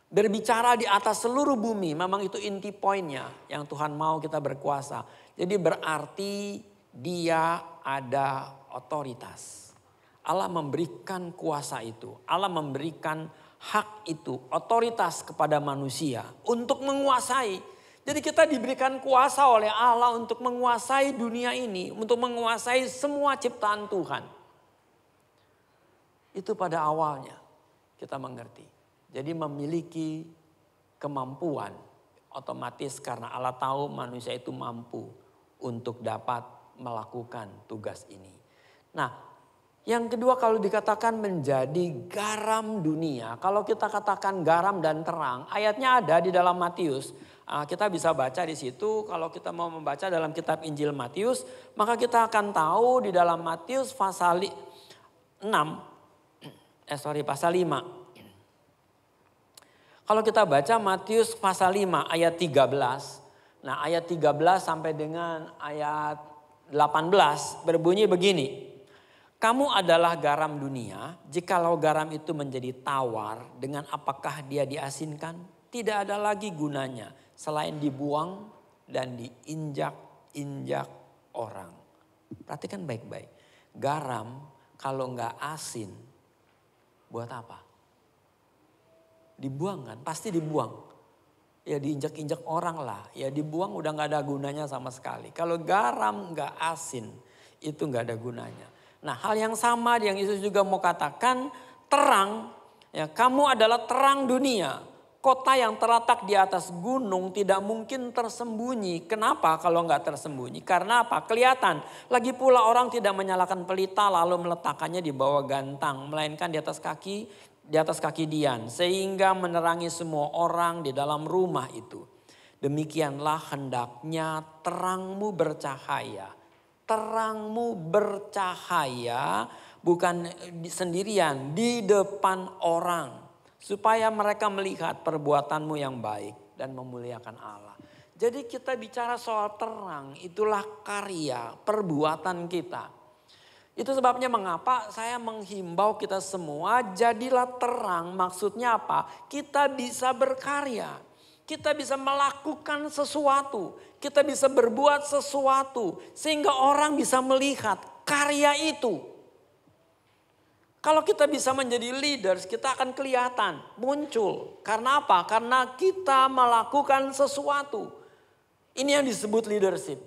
S3: berbicara di atas seluruh bumi, memang itu inti poinnya yang Tuhan mau kita berkuasa. Jadi berarti dia ada otoritas. Allah memberikan kuasa itu. Allah memberikan hak itu, otoritas kepada manusia untuk menguasai. Jadi kita diberikan kuasa oleh Allah untuk menguasai dunia ini, untuk menguasai semua ciptaan Tuhan. Itu pada awalnya kita mengerti. Jadi memiliki kemampuan otomatis karena Allah tahu manusia itu mampu untuk dapat melakukan tugas ini. Nah, yang kedua kalau dikatakan menjadi garam dunia. Kalau kita katakan garam dan terang, ayatnya ada di dalam Matius. Kita bisa baca di situ. Kalau kita mau membaca dalam kitab Injil Matius, maka kita akan tahu di dalam Matius pasal 5. Kalau kita baca Matius pasal 5 ayat 13. Nah ayat 13 sampai dengan ayat 18 berbunyi begini. Kamu adalah garam dunia, jikalau garam itu menjadi tawar, dengan apakah dia diasinkan? Tidak ada lagi gunanya selain dibuang dan diinjak-injak orang. Perhatikan baik-baik. Garam kalau nggak asin, buat apa? Dibuang kan? Pasti dibuang. Ya diinjak-injak orang lah. Ya dibuang udah nggak ada gunanya sama sekali. Kalau garam nggak asin, itu nggak ada gunanya. Nah, hal yang sama yang Yesus juga mau katakan, terang, ya kamu adalah terang dunia. Kota yang terletak di atas gunung tidak mungkin tersembunyi. Kenapa kalau nggak tersembunyi? Karena apa? Kelihatan. Lagi pula orang tidak menyalakan pelita lalu meletakkannya di bawah gantang, melainkan di atas kaki Dian, sehingga menerangi semua orang di dalam rumah itu. Demikianlah hendaknya terangmu bercahaya. Terangmu bercahaya bukan sendirian, di depan orang. Supaya mereka melihat perbuatanmu yang baik dan memuliakan Allah. Jadi kita bicara soal terang, itulah karya, perbuatan kita. Itu sebabnya mengapa saya menghimbau kita semua jadilah terang. Maksudnya apa? Kita bisa berkarya. Kita bisa melakukan sesuatu. Kita bisa berbuat sesuatu. Sehingga orang bisa melihat karya itu. Kalau kita bisa menjadi leaders, kita akan kelihatan, muncul. Karena apa? Karena kita melakukan sesuatu. Ini yang disebut leadership.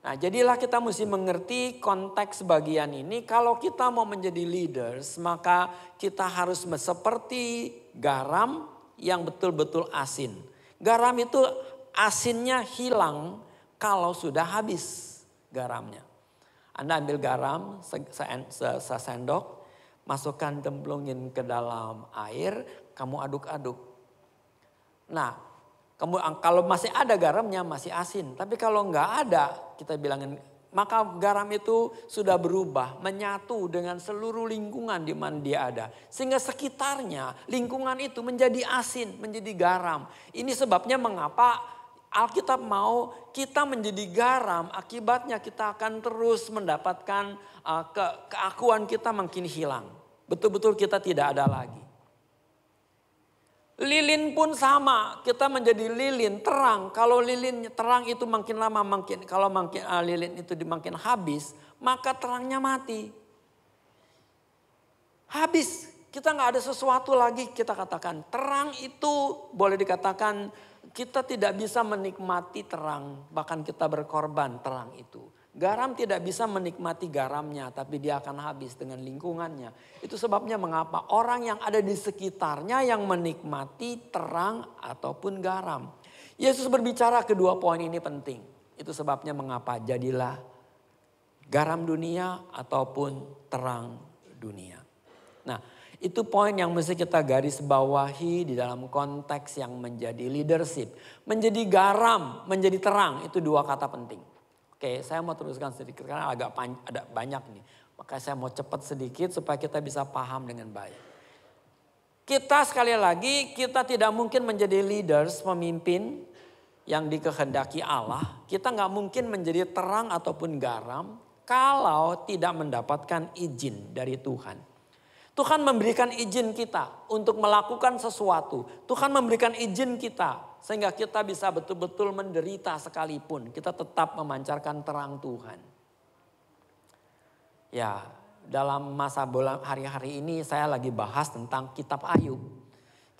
S3: Nah, jadilah kita mesti mengerti konteks bagian ini. Kalau kita mau menjadi leaders, maka kita harus seperti garam yang betul-betul asin. Garam itu asinnya hilang kalau sudah habis garamnya. Anda ambil garam sesendok, masukkan cemplungin ke dalam air, kamu aduk-aduk. Nah, kalau masih ada garamnya masih asin. Tapi kalau nggak ada, kita bilangin, maka garam itu sudah berubah, menyatu dengan seluruh lingkungan di mana dia ada. Sehingga sekitarnya, lingkungan itu menjadi asin, menjadi garam. Ini sebabnya mengapa Alkitab mau kita menjadi garam, akibatnya kita akan terus mendapatkan keakuan kita makin hilang. Betul-betul kita tidak ada lagi. Lilin pun sama, kita menjadi lilin terang. Kalau lilin terang itu makin lama kalau lilin itu makin habis, maka terangnya mati. Habis, kita nggak ada sesuatu lagi kita katakan. Terang itu boleh dikatakan kita tidak bisa menikmati terang, bahkan kita berkorban terang itu. Garam tidak bisa menikmati garamnya, tapi dia akan habis dengan lingkungannya. Itu sebabnya mengapa orang yang ada di sekitarnya yang menikmati terang ataupun garam. Yesus berbicara kedua poin ini penting. Itu sebabnya mengapa jadilah garam dunia ataupun terang dunia. Nah, itu poin yang mesti kita garis bawahi di dalam konteks yang menjadi leadership. Menjadi garam, menjadi terang, itu dua kata penting. Oke, saya mau teruskan sedikit karena ada banyak nih. Maka saya mau cepat sedikit supaya kita bisa paham dengan baik. Kita sekali lagi, kita tidak mungkin menjadi leaders, pemimpin yang dikehendaki Allah. Kita nggak mungkin menjadi terang ataupun garam kalau tidak mendapatkan izin dari Tuhan. Tuhan memberikan izin kita untuk melakukan sesuatu. Tuhan memberikan izin kita sehingga kita bisa betul-betul menderita sekalipun. Kita tetap memancarkan terang Tuhan. Ya, dalam masa hari-hari ini saya lagi bahas tentang kitab Ayub.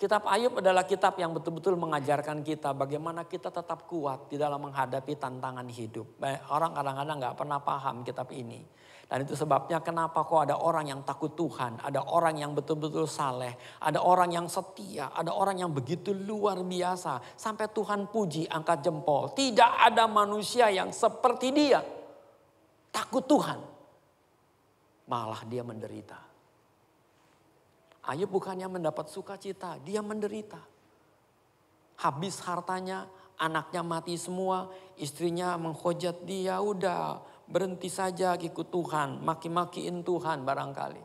S3: Kitab Ayub adalah kitab yang betul-betul mengajarkan kita bagaimana kita tetap kuat di dalam menghadapi tantangan hidup. Orang kadang-kadang gak pernah paham kitab ini. Dan itu sebabnya kenapa kok ada orang yang takut Tuhan. Ada orang yang betul-betul saleh. Ada orang yang setia. Ada orang yang begitu luar biasa. Sampai Tuhan puji angkat jempol. Tidak ada manusia yang seperti dia. Takut Tuhan. Malah dia menderita. Ayub bukannya mendapat sukacita. Dia menderita. Habis hartanya. Anaknya mati semua. Istrinya menghujat dia. Udah. Berhenti saja ikut Tuhan, maki-makiin Tuhan barangkali.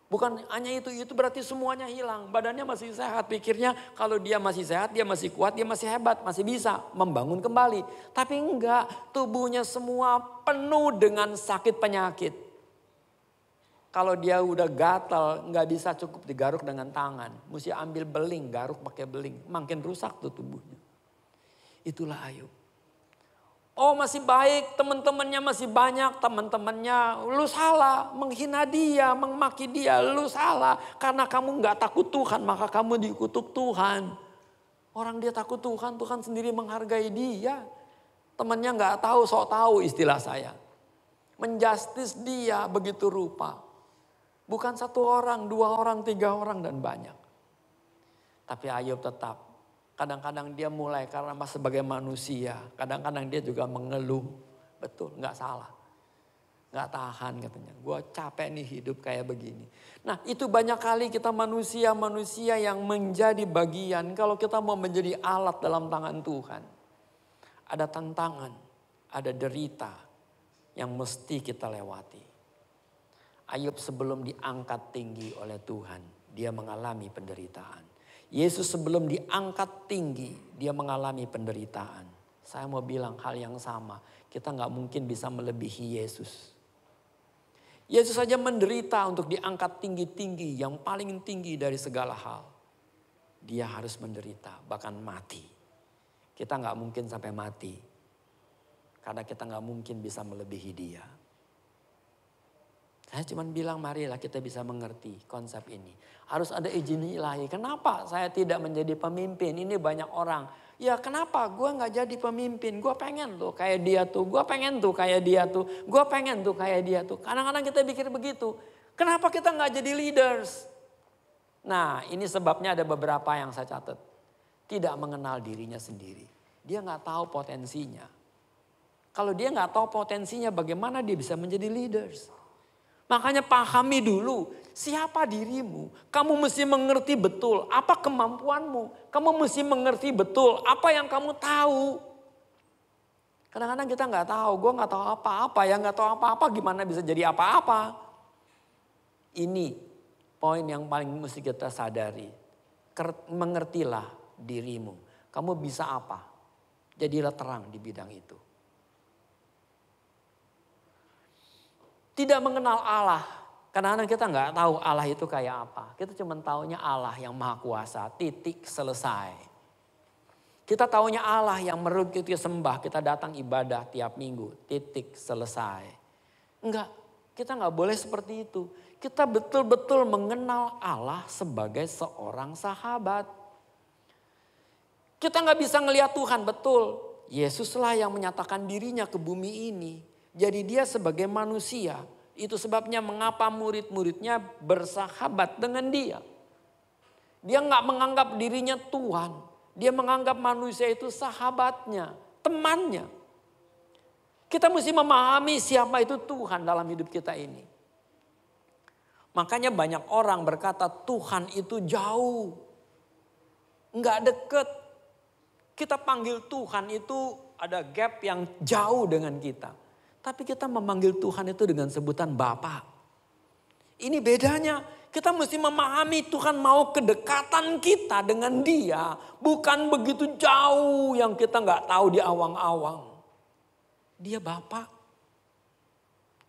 S3: Bukan hanya itu berarti semuanya hilang. Badannya masih sehat, pikirnya kalau dia masih sehat, dia masih kuat, dia masih hebat, masih bisa membangun kembali. Tapi enggak, tubuhnya semua penuh dengan sakit penyakit. Kalau dia udah gatal, nggak bisa cukup digaruk dengan tangan. Mesti ambil beling, garuk pakai beling. Makin rusak tuh tubuhnya. Itulah Ayub. Oh masih baik, teman-temannya masih banyak, teman-temannya lu salah, menghina dia, memaki dia, lu salah. Karena kamu nggak takut Tuhan, maka kamu dikutuk Tuhan. Orang dia takut Tuhan, Tuhan sendiri menghargai dia. Temannya nggak tahu, sok tahu istilah saya. Menjustis dia begitu rupa. Bukan 1 orang, 2 orang, 3 orang dan banyak. Tapi Ayub tetap. Kadang-kadang dia mulai karena sebagai manusia. Kadang-kadang dia juga mengeluh. Betul, gak salah. Gak tahan katanya. Gue capek nih hidup kayak begini. Nah itu banyak kali kita manusia-manusia yang menjadi bagian. Kalau kita mau menjadi alat dalam tangan Tuhan. Ada tantangan, ada derita yang mesti kita lewati. Ayub sebelum diangkat tinggi oleh Tuhan. Dia mengalami penderitaan. Yesus sebelum diangkat tinggi, dia mengalami penderitaan. Saya mau bilang hal yang sama. Kita gak mungkin bisa melebihi Yesus. Yesus saja menderita untuk diangkat tinggi-tinggi, yang paling tinggi dari segala hal. Dia harus menderita, bahkan mati. Kita gak mungkin sampai mati. Karena kita gak mungkin bisa melebihi dia. Saya cuma bilang marilah kita bisa mengerti konsep ini. Harus ada izin ilahi. Kenapa saya tidak menjadi pemimpin? Ini banyak orang. Ya kenapa gue gak jadi pemimpin? Gue pengen tuh kayak dia tuh. Gue pengen tuh kayak dia tuh. Gue pengen tuh kayak dia tuh. Kadang-kadang kita pikir begitu. Kenapa kita gak jadi leaders? Nah ini sebabnya ada beberapa yang saya catat. Tidak mengenal dirinya sendiri. Dia gak tahu potensinya. Kalau dia gak tahu potensinya bagaimana dia bisa menjadi leaders? Makanya pahami dulu siapa dirimu. Kamu mesti mengerti betul apa kemampuanmu. Kamu mesti mengerti betul apa yang kamu tahu. Kadang-kadang kita nggak tahu. Gue nggak tahu apa-apa. Yang nggak tahu apa-apa gimana bisa jadi apa-apa. Ini poin yang paling mesti kita sadari. Mengertilah dirimu. Kamu bisa apa? Jadilah terang di bidang itu. Tidak mengenal Allah. Kadang-kadang kita nggak tahu Allah itu kayak apa. Kita cuma taunya Allah yang maha kuasa. Titik selesai. Kita taunya Allah yang meruk kita sembah. Kita datang ibadah tiap minggu. Titik selesai. Enggak. Kita nggak boleh seperti itu. Kita betul-betul mengenal Allah sebagai seorang sahabat. Kita nggak bisa ngelihat Tuhan betul. Yesuslah yang menyatakan dirinya ke bumi ini. Jadi dia sebagai manusia. Itu sebabnya mengapa murid-muridnya bersahabat dengan dia. Dia nggak menganggap dirinya Tuhan. Dia menganggap manusia itu sahabatnya, temannya. Kita mesti memahami siapa itu Tuhan dalam hidup kita ini. Makanya banyak orang berkata Tuhan itu jauh. Nggak deket. Kita panggil Tuhan itu ada gap yang jauh dengan kita. Tapi kita memanggil Tuhan itu dengan sebutan Bapa. Ini bedanya. Kita mesti memahami Tuhan mau kedekatan kita dengan dia. Bukan begitu jauh yang kita nggak tahu di awang-awang. Dia Bapa.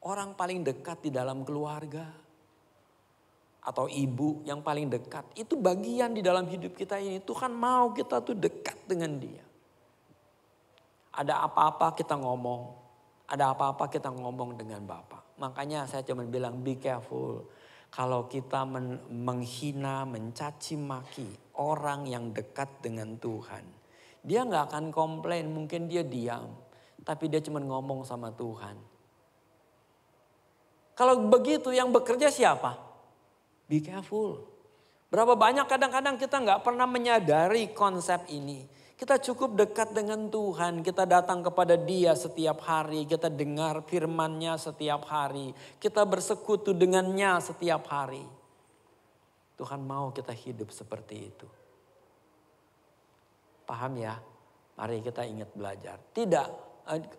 S3: Orang paling dekat di dalam keluarga. Atau ibu yang paling dekat. Itu bagian di dalam hidup kita ini. Tuhan mau kita tuh dekat dengan dia. Ada apa-apa kita ngomong. Ada apa-apa kita ngomong dengan Bapa. Makanya saya cuma bilang be careful. Kalau kita menghina, mencaci maki orang yang dekat dengan Tuhan. Dia gak akan komplain, mungkin dia diam. Tapi dia cuma ngomong sama Tuhan. Kalau begitu yang bekerja siapa? Be careful. Berapa banyak kadang-kadang kita gak pernah menyadari konsep ini. Kita cukup dekat dengan Tuhan, kita datang kepada Dia setiap hari, kita dengar firman-Nya setiap hari, kita bersekutu dengan-Nya setiap hari. Tuhan mau kita hidup seperti itu. Paham ya? Mari kita ingat belajar. Tidak,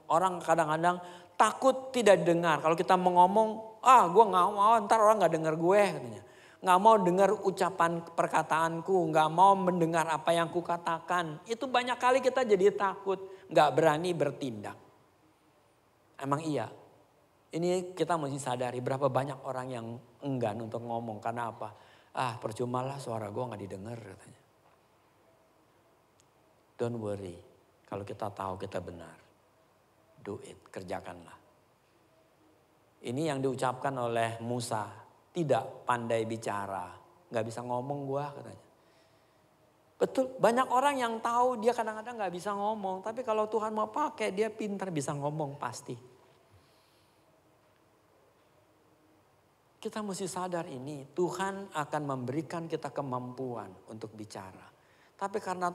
S3: orang kadang-kadang takut tidak dengar. Kalau kita mau ngomong, gue gak mau, ntar orang gak dengar gue katanya. Gak mau dengar ucapan perkataanku, gak mau mendengar apa yang kukatakan. Itu banyak kali kita jadi takut, gak berani bertindak. Emang iya, ini kita mesti sadari berapa banyak orang yang enggan untuk ngomong. Karena apa? Percumalah suara gue gak didengar katanya. Don't worry, kalau kita tahu kita benar. Do it, kerjakanlah. Ini yang diucapkan oleh Musa, tidak pandai bicara, gak bisa ngomong gua katanya. Betul, banyak orang yang tahu dia kadang-kadang gak bisa ngomong, tapi kalau Tuhan mau pakai dia pintar bisa ngomong pasti. Kita mesti sadar ini, Tuhan akan memberikan kita kemampuan untuk bicara. Tapi karena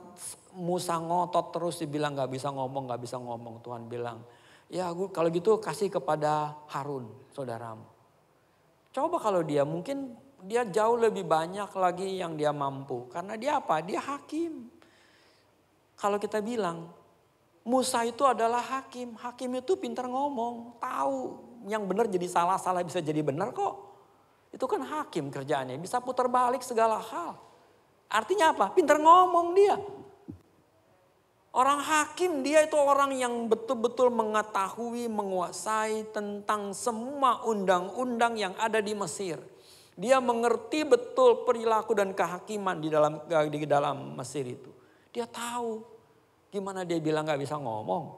S3: Musa ngotot terus dibilang gak bisa ngomong, Tuhan bilang, ya kalau gitu kasih kepada Harun, saudaramu. Coba kalau dia mungkin dia jauh lebih banyak lagi yang dia mampu. Karena dia apa? Dia hakim. Kalau kita bilang Musa itu adalah hakim. Hakim itu pintar ngomong. Tahu yang benar jadi salah, salah bisa jadi benar kok. Itu kan hakim kerjaannya. Bisa putar balik segala hal. Artinya apa? Pintar ngomong dia. Orang hakim dia itu orang yang betul-betul mengetahui, menguasai tentang semua undang-undang yang ada di Mesir. Dia mengerti betul perilaku dan kehakiman di dalam Mesir itu. Dia tahu gimana dia bilang gak bisa ngomong.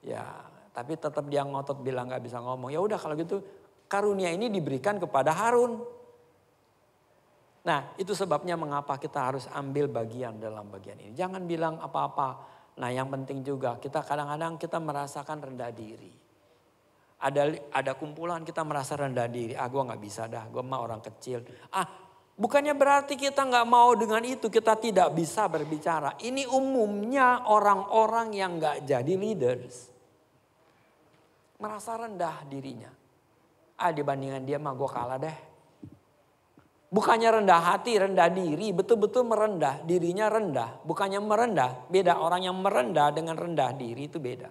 S3: Ya, tapi tetap dia ngotot bilang gak bisa ngomong. Ya udah kalau gitu karunia ini diberikan kepada Harun. Nah, itu sebabnya mengapa kita harus ambil bagian dalam bagian ini. Jangan bilang apa-apa. Nah, yang penting juga kita kadang-kadang kita merasakan rendah diri. Ada kumpulan kita merasa rendah diri. Gue gak bisa dah, gue mah orang kecil. Bukannya berarti kita gak mau dengan itu, kita tidak bisa berbicara. Ini umumnya orang-orang yang gak jadi leaders. Merasa rendah dirinya. Dibandingkan dia mah gue kalah deh. Bukannya rendah hati, rendah diri, betul-betul merendah, dirinya rendah. Bukannya merendah, beda. Orang yang merendah dengan rendah diri itu beda.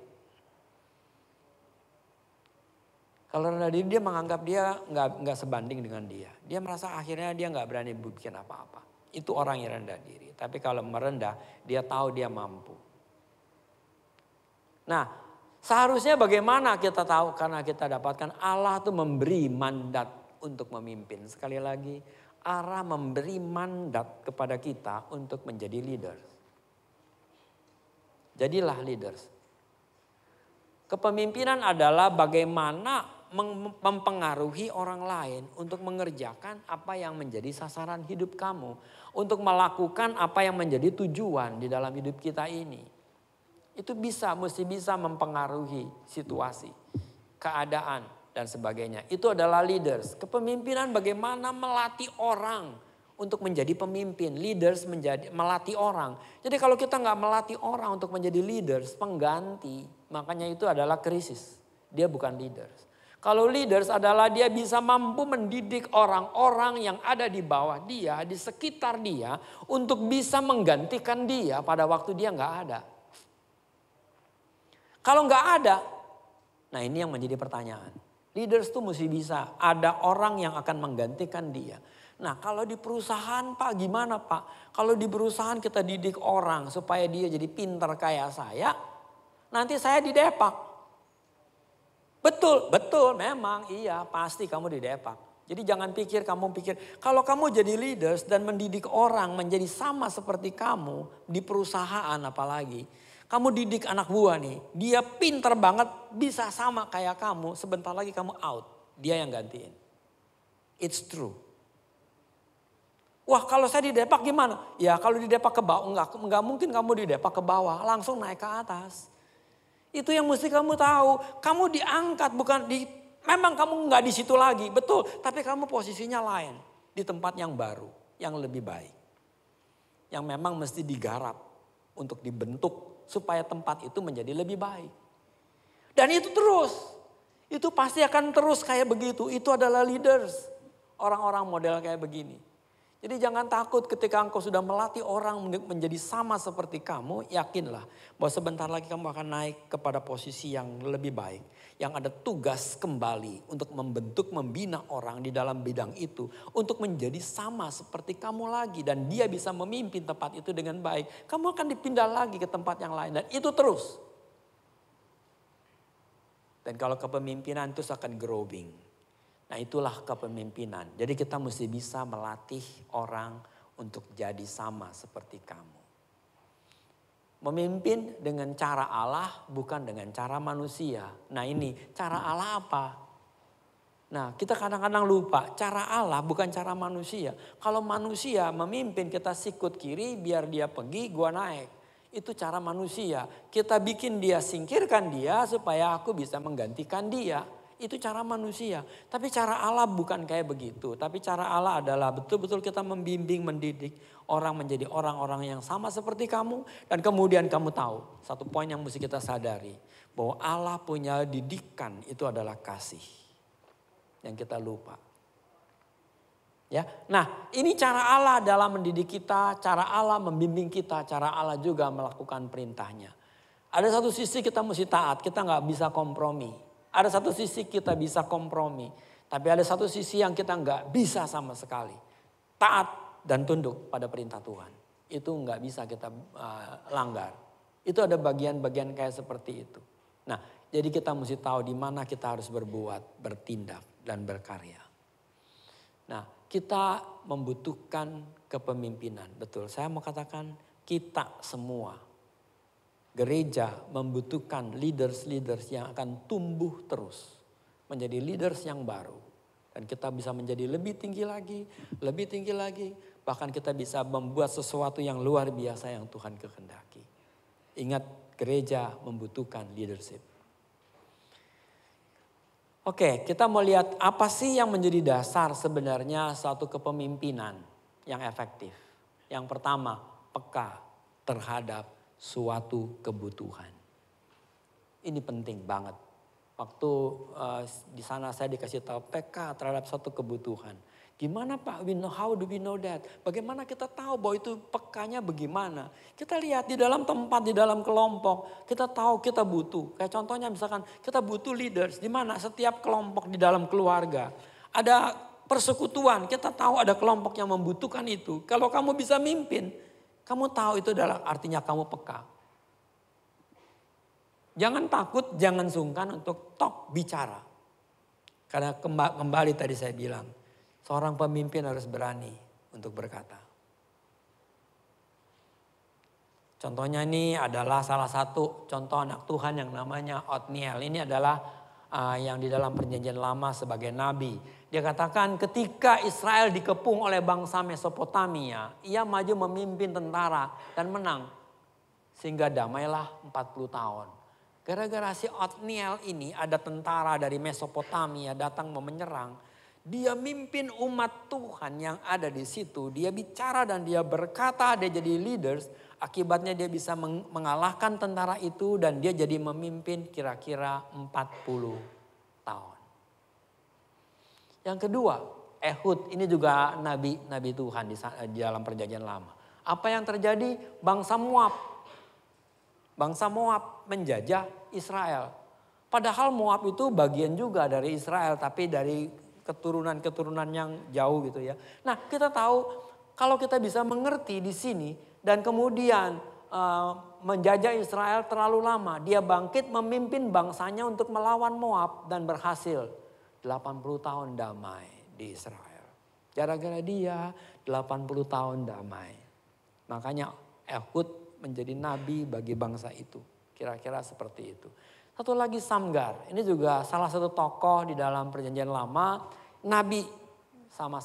S3: Kalau rendah diri dia menganggap dia nggak sebanding dengan dia. Dia merasa akhirnya dia nggak berani bikin apa-apa. Itu orang yang rendah diri. Tapi kalau merendah, dia tahu dia mampu. Nah, seharusnya bagaimana kita tahu? Karena kita dapatkan Allah tuh memberi mandat untuk memimpin. Sekali lagi, Allah memberi mandat kepada kita untuk menjadi leader. Jadilah leaders. Kepemimpinan adalah bagaimana mempengaruhi orang lain untuk mengerjakan apa yang menjadi sasaran hidup kamu. Untuk melakukan apa yang menjadi tujuan di dalam hidup kita ini. Itu mesti bisa mempengaruhi situasi, keadaan, dan sebagainya. Itu adalah leaders. Kepemimpinan bagaimana melatih orang untuk menjadi pemimpin. Leaders melatih orang. Jadi kalau kita nggak melatih orang untuk menjadi leaders, pengganti, makanya itu adalah krisis. Dia bukan leaders. Kalau leaders adalah dia bisa mampu mendidik orang-orang yang ada di bawah dia, di sekitar dia, untuk bisa menggantikan dia pada waktu dia nggak ada. Kalau nggak ada, nah ini yang menjadi pertanyaan. Leaders tuh mesti bisa, ada orang yang akan menggantikan dia. Nah kalau di perusahaan Pak gimana Pak? Kalau di perusahaan kita didik orang supaya dia jadi pintar kayak saya, nanti saya didepak. Betul memang iya pasti kamu didepak. Jadi jangan kamu pikir kalau kamu jadi leaders dan mendidik orang menjadi sama seperti kamu di perusahaan apalagi. Kamu didik anak buah nih, dia pinter banget bisa sama kayak kamu, sebentar lagi kamu out, dia yang gantiin. It's true. Wah kalau saya didepak gimana? Ya kalau didepak ke bawah, enggak mungkin kamu didepak ke bawah, langsung naik ke atas. Itu yang mesti kamu tahu, kamu diangkat memang kamu enggak di situ lagi, betul. Tapi kamu posisinya lain, di tempat yang baru, yang lebih baik. Yang memang mesti digarap untuk dibentuk. Supaya tempat itu menjadi lebih baik. Dan itu terus. Itu pasti akan terus kayak begitu. Itu adalah leaders. Orang-orang model kayak begini. Jadi jangan takut ketika engkau sudah melatih orang menjadi sama seperti kamu, yakinlah bahwa sebentar lagi kamu akan naik kepada posisi yang lebih baik. Yang ada tugas kembali untuk membentuk, membina orang di dalam bidang itu. Untuk menjadi sama seperti kamu lagi. Dan dia bisa memimpin tempat itu dengan baik. Kamu akan dipindah lagi ke tempat yang lain. Dan itu terus. Dan kalau kepemimpinan itu akan growing. Nah itulah kepemimpinan. Jadi kita mesti bisa melatih orang untuk jadi sama seperti kamu. Memimpin dengan cara Allah bukan dengan cara manusia. Nah ini cara Allah apa? Nah kita kadang-kadang lupa cara Allah bukan cara manusia. Kalau manusia memimpin kita sikut kiri biar dia pergi gua naik. Itu cara manusia. Kita bikin dia singkirkan dia supaya aku bisa menggantikan dia. Itu cara manusia. Tapi cara Allah bukan kayak begitu. Tapi cara Allah adalah betul-betul kita membimbing, mendidik orang menjadi orang-orang yang sama seperti kamu. Dan kemudian kamu tahu, satu poin yang mesti kita sadari. Bahwa Allah punya didikan itu adalah kasih. Yang kita lupa. Ya, nah ini cara Allah dalam mendidik kita, cara Allah membimbing kita, cara Allah juga melakukan perintahnya. Ada satu sisi kita mesti taat, kita nggak bisa kompromi. Ada satu sisi kita bisa kompromi. Tapi ada satu sisi yang kita nggak bisa sama sekali. Taat dan tunduk pada perintah Tuhan. Itu nggak bisa kita langgar. Itu ada bagian-bagian kayak seperti itu. Nah jadi kita mesti tahu di mana kita harus berbuat, bertindak dan berkarya. Nah kita membutuhkan kepemimpinan. Betul saya mau katakan kita semua. Gereja membutuhkan leaders-leaders yang akan tumbuh terus. Menjadi leaders yang baru. Dan kita bisa menjadi lebih tinggi lagi, lebih tinggi lagi. Bahkan kita bisa membuat sesuatu yang luar biasa yang Tuhan kehendaki. Ingat gereja membutuhkan leadership. Oke, kita mau lihat apa sih yang menjadi dasar sebenarnya suatu kepemimpinan yang efektif. Yang pertama, peka terhadap suatu kebutuhan. Ini penting banget. Waktu di sana saya dikasih tahu peka terhadap suatu kebutuhan. Gimana Pak? How do we know that? Bagaimana kita tahu bahwa itu pekanya bagaimana? Kita lihat di dalam tempat, di dalam kelompok. Kita tahu kita butuh. Kayak contohnya misalkan kita butuh leaders. Di mana setiap kelompok di dalam keluarga. Ada persekutuan. Kita tahu ada kelompok yang membutuhkan itu. Kalau kamu bisa mimpin. Kamu tahu itu adalah artinya kamu peka. Jangan takut, jangan sungkan untuk bicara. Karena kembali tadi saya bilang, seorang pemimpin harus berani untuk berkata. Contohnya ini adalah salah satu contoh anak Tuhan yang namanya Otniel. Ini adalah yang di dalam perjanjian lama sebagai nabi. Dia katakan ketika Israel dikepung oleh bangsa Mesopotamia, ia maju memimpin tentara dan menang. Sehingga damailah 40 tahun. Gara-gara si Otniel ini ada tentara dari Mesopotamia datang menyerang. Dia mimpin umat Tuhan yang ada di situ. Dia bicara dan dia berkata, dia jadi leaders. Akibatnya dia bisa mengalahkan tentara itu dan dia jadi memimpin kira-kira 40 tahun. Yang kedua, Ehud ini juga nabi Tuhan di dalam perjanjian lama. Apa yang terjadi? Bangsa Moab menjajah Israel. Padahal Moab itu bagian juga dari Israel tapi dari keturunan-keturunan yang jauh gitu ya. Nah kita tahu kalau kita bisa mengerti di sini dan kemudian menjajah Israel terlalu lama. Dia bangkit memimpin bangsanya untuk melawan Moab dan berhasil. 80 tahun damai di Israel. Gara-gara dia 80 tahun damai. Makanya Ehud menjadi nabi bagi bangsa itu. Kira-kira seperti itu. Satu lagi Samgar. Ini juga salah satu tokoh di dalam perjanjian lama. Nabi sama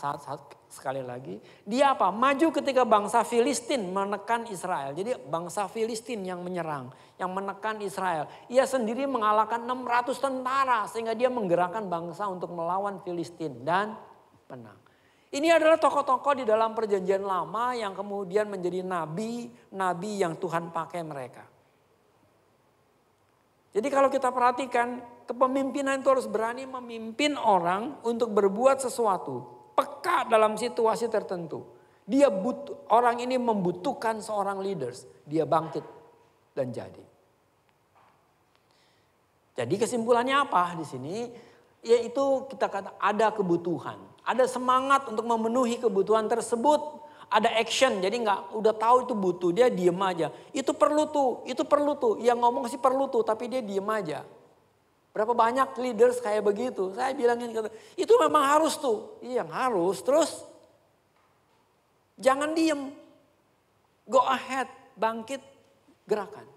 S3: sekali lagi. Dia apa? Maju ketika bangsa Filistin menekan Israel. Jadi bangsa Filistin yang menyerang. Yang menekan Israel. Ia sendiri mengalahkan 600 tentara. Sehingga dia menggerakkan bangsa untuk melawan Filistin. Dan menang. Ini adalah tokoh-tokoh di dalam perjanjian lama yang kemudian menjadi nabi yang Tuhan pakai mereka. Jadi kalau kita perhatikan, kepemimpinan itu harus berani memimpin orang untuk berbuat sesuatu. Peka dalam situasi tertentu. Orang ini membutuhkan seorang leaders. Dia bangkit dan jadi. Jadi kesimpulannya apa di sini? Yaitu kita kata ada kebutuhan. Ada semangat untuk memenuhi kebutuhan tersebut. Ada action, jadi udah tahu itu butuh, dia diem aja. Itu perlu tuh. Yang ngomong sih perlu tuh, tapi dia diem aja. Berapa banyak leaders kayak begitu. Saya bilangin, itu memang harus tuh. Iya harus, terus jangan diem. Go ahead, bangkit, gerakan.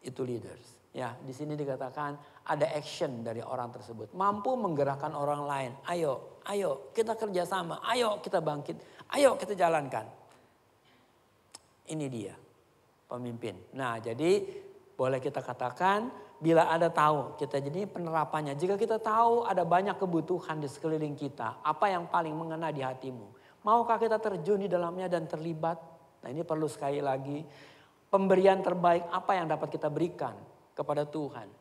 S3: Itu leaders. Ya, di sini dikatakan ada action dari orang tersebut. Mampu menggerakkan orang lain. Ayo kita kerjasama. Ayo kita bangkit. Ayo kita jalankan. Ini dia pemimpin. Nah, jadi boleh kita katakan bila ada tahu kita jadi penerapannya. Jika kita tahu ada banyak kebutuhan di sekeliling kita. Apa yang paling mengena di hatimu? Maukah kita terjun di dalamnya dan terlibat? Nah, ini perlu sekali lagi pemberian terbaik apa yang dapat kita berikan kepada Tuhan.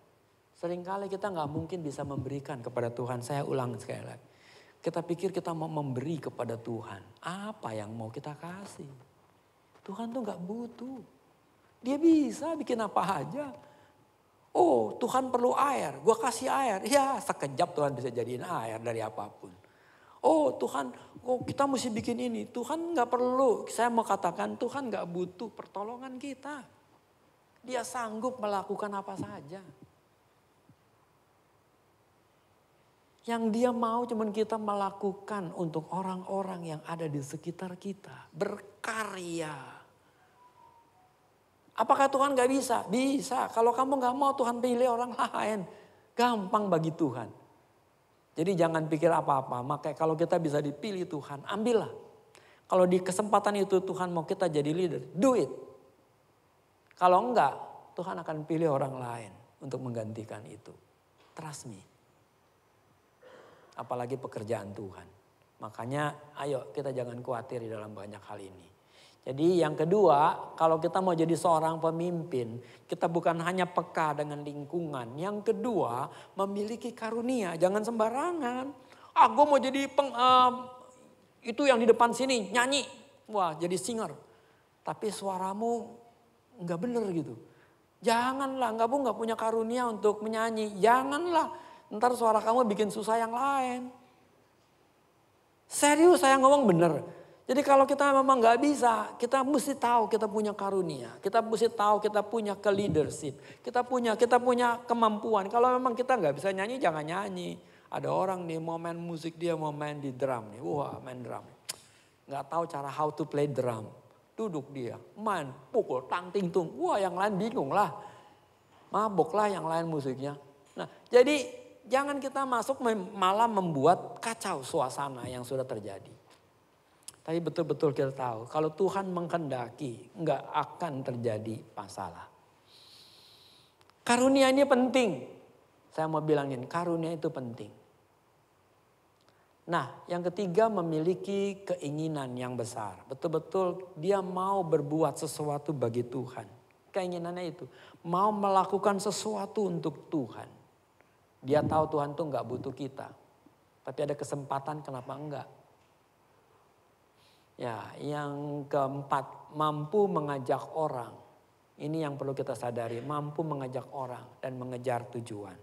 S3: Seringkali kita nggak mungkin bisa memberikan kepada Tuhan. Saya ulang sekali lagi. Kita pikir kita mau memberi kepada Tuhan. Apa yang mau kita kasih? Tuhan tuh nggak butuh. Dia bisa bikin apa aja. Oh, Tuhan perlu air. Gua kasih air. Ya, sekejap Tuhan bisa jadiin air dari apapun. Oh Tuhan, kita mesti bikin ini. Tuhan nggak perlu. Saya mau katakan Tuhan nggak butuh pertolongan kita. Dia sanggup melakukan apa saja. Yang dia mau cuman kita melakukan untuk orang-orang yang ada di sekitar kita. Berkarya. Apakah Tuhan gak bisa? Bisa. Kalau kamu gak mau Tuhan pilih orang lain. Gampang bagi Tuhan. Jadi jangan pikir apa-apa. Makanya kalau kita bisa dipilih Tuhan, ambillah. Kalau di kesempatan itu Tuhan mau kita jadi leader, do it. Kalau enggak, Tuhan akan pilih orang lain untuk menggantikan itu. Trust me. Apalagi pekerjaan Tuhan. Makanya ayo kita jangan khawatir di dalam banyak hal ini. Jadi yang kedua, kalau kita mau jadi seorang pemimpin, kita bukan hanya peka dengan lingkungan. Yang kedua, memiliki karunia. Jangan sembarangan. Gue mau jadi itu yang di depan sini, nyanyi. Wah jadi singer. Tapi suaramu nggak bener gitu. Janganlah, nggak punya karunia untuk menyanyi. Janganlah, ntar suara kamu bikin susah yang lain. Serius saya ngomong bener. Jadi kalau kita memang nggak bisa, kita mesti tahu kita punya karunia. Kita mesti tahu kita punya leadership. Kita punya kemampuan. Kalau memang kita nggak bisa nyanyi, jangan nyanyi. Ada orang nih mau main musik, dia mau main di drum nih. Wah main drum. Nggak tahu cara how to play drum. Duduk dia, main, pukul, tang, ting, tung. Wah yang lain bingung lah. Mabok lah yang lain musiknya. Nah jadi jangan kita masuk malah membuat kacau suasana yang sudah terjadi. Tapi betul-betul kita tahu kalau Tuhan menghendaki nggak akan terjadi masalah. Karunia ini penting. Saya mau bilangin karunia itu penting. Nah yang ketiga memiliki keinginan yang besar. Betul-betul dia mau berbuat sesuatu bagi Tuhan. Keinginannya itu mau melakukan sesuatu untuk Tuhan. Dia tahu Tuhan tuh nggak butuh kita. Tapi ada kesempatan kenapa enggak. Ya, yang keempat, mampu mengajak orang. Ini yang perlu kita sadari, mampu mengajak orang dan mengejar tujuan.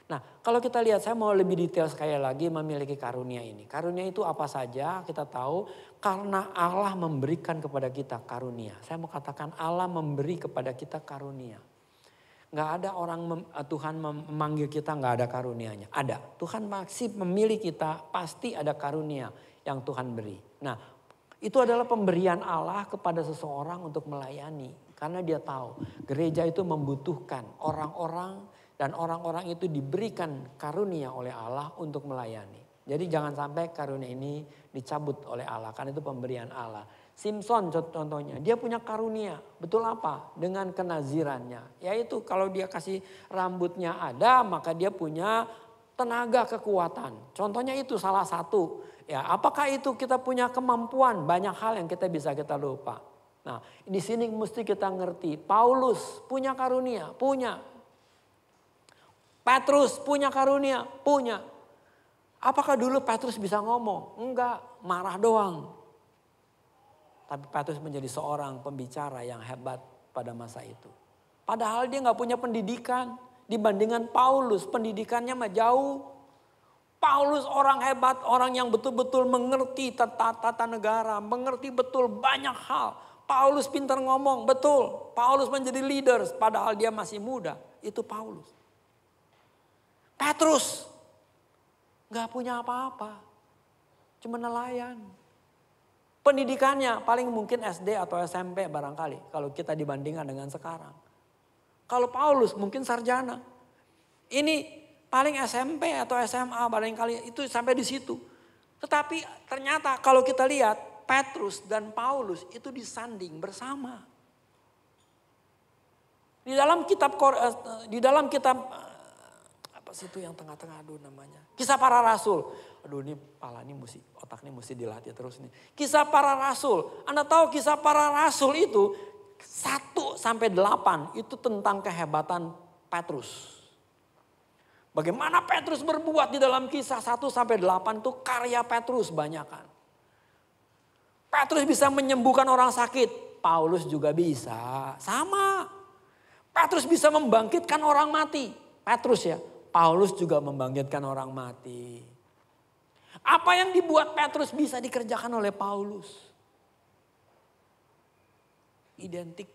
S3: Nah, kalau kita lihat, saya mau lebih detail sekali lagi memiliki karunia ini. Karunia itu apa saja kita tahu karena Allah memberikan kepada kita karunia. Saya mau katakan Allah memberi kepada kita karunia. Nggak ada orang Tuhan memanggil kita nggak ada karunianya. Ada, Tuhan masih memilih kita, pasti ada karunia yang Tuhan beri. Nah, itu adalah pemberian Allah kepada seseorang untuk melayani. Karena dia tahu gereja itu membutuhkan orang-orang dan orang-orang itu diberikan karunia oleh Allah untuk melayani. Jadi jangan sampai karunia ini dicabut oleh Allah. Karena itu pemberian Allah. Simpson contohnya, dia punya karunia. Betul apa? Dengan kenazirannya. Yaitu kalau dia kasih rambutnya ada, maka dia punya tenaga kekuatan. Contohnya itu salah satu. Ya, apakah itu kita punya kemampuan? Banyak hal yang kita lupa. Nah, di sini mesti kita ngerti. Paulus punya karunia, punya. Petrus punya karunia, punya. Apakah dulu Petrus bisa ngomong? Enggak, marah doang. Tapi Petrus menjadi seorang pembicara yang hebat pada masa itu. Padahal dia gak punya pendidikan. Dibandingkan Paulus, pendidikannya mah jauh. Paulus orang hebat, orang yang betul-betul mengerti tata negara. Mengerti betul banyak hal. Paulus pintar ngomong, betul. Paulus menjadi leader, padahal dia masih muda. Itu Paulus. Petrus gak punya apa-apa. Cuma nelayan. Pendidikannya paling mungkin SD atau SMP barangkali. Kalau kita dibandingkan dengan sekarang. Kalau Paulus mungkin sarjana. Ini paling SMP atau SMA barangkali itu sampai di situ. Tetapi ternyata kalau kita lihat Petrus dan Paulus itu disanding bersama. Di dalam kitab apa sih itu yang tengah-tengah namanya? Kisah Para Rasul. Aduh ini kepala ini otak ini mesti dilatih terus nih. Kisah Para Rasul. Anda tahu Kisah Para Rasul itu 1-8 itu tentang kehebatan Petrus. Bagaimana Petrus berbuat di dalam Kisah 1-8 itu karya Petrus banyakan. Petrus bisa menyembuhkan orang sakit. Paulus juga bisa. Sama. Petrus bisa membangkitkan orang mati. Petrus ya. Paulus juga membangkitkan orang mati. Apa yang dibuat Petrus bisa dikerjakan oleh Paulus. Identik,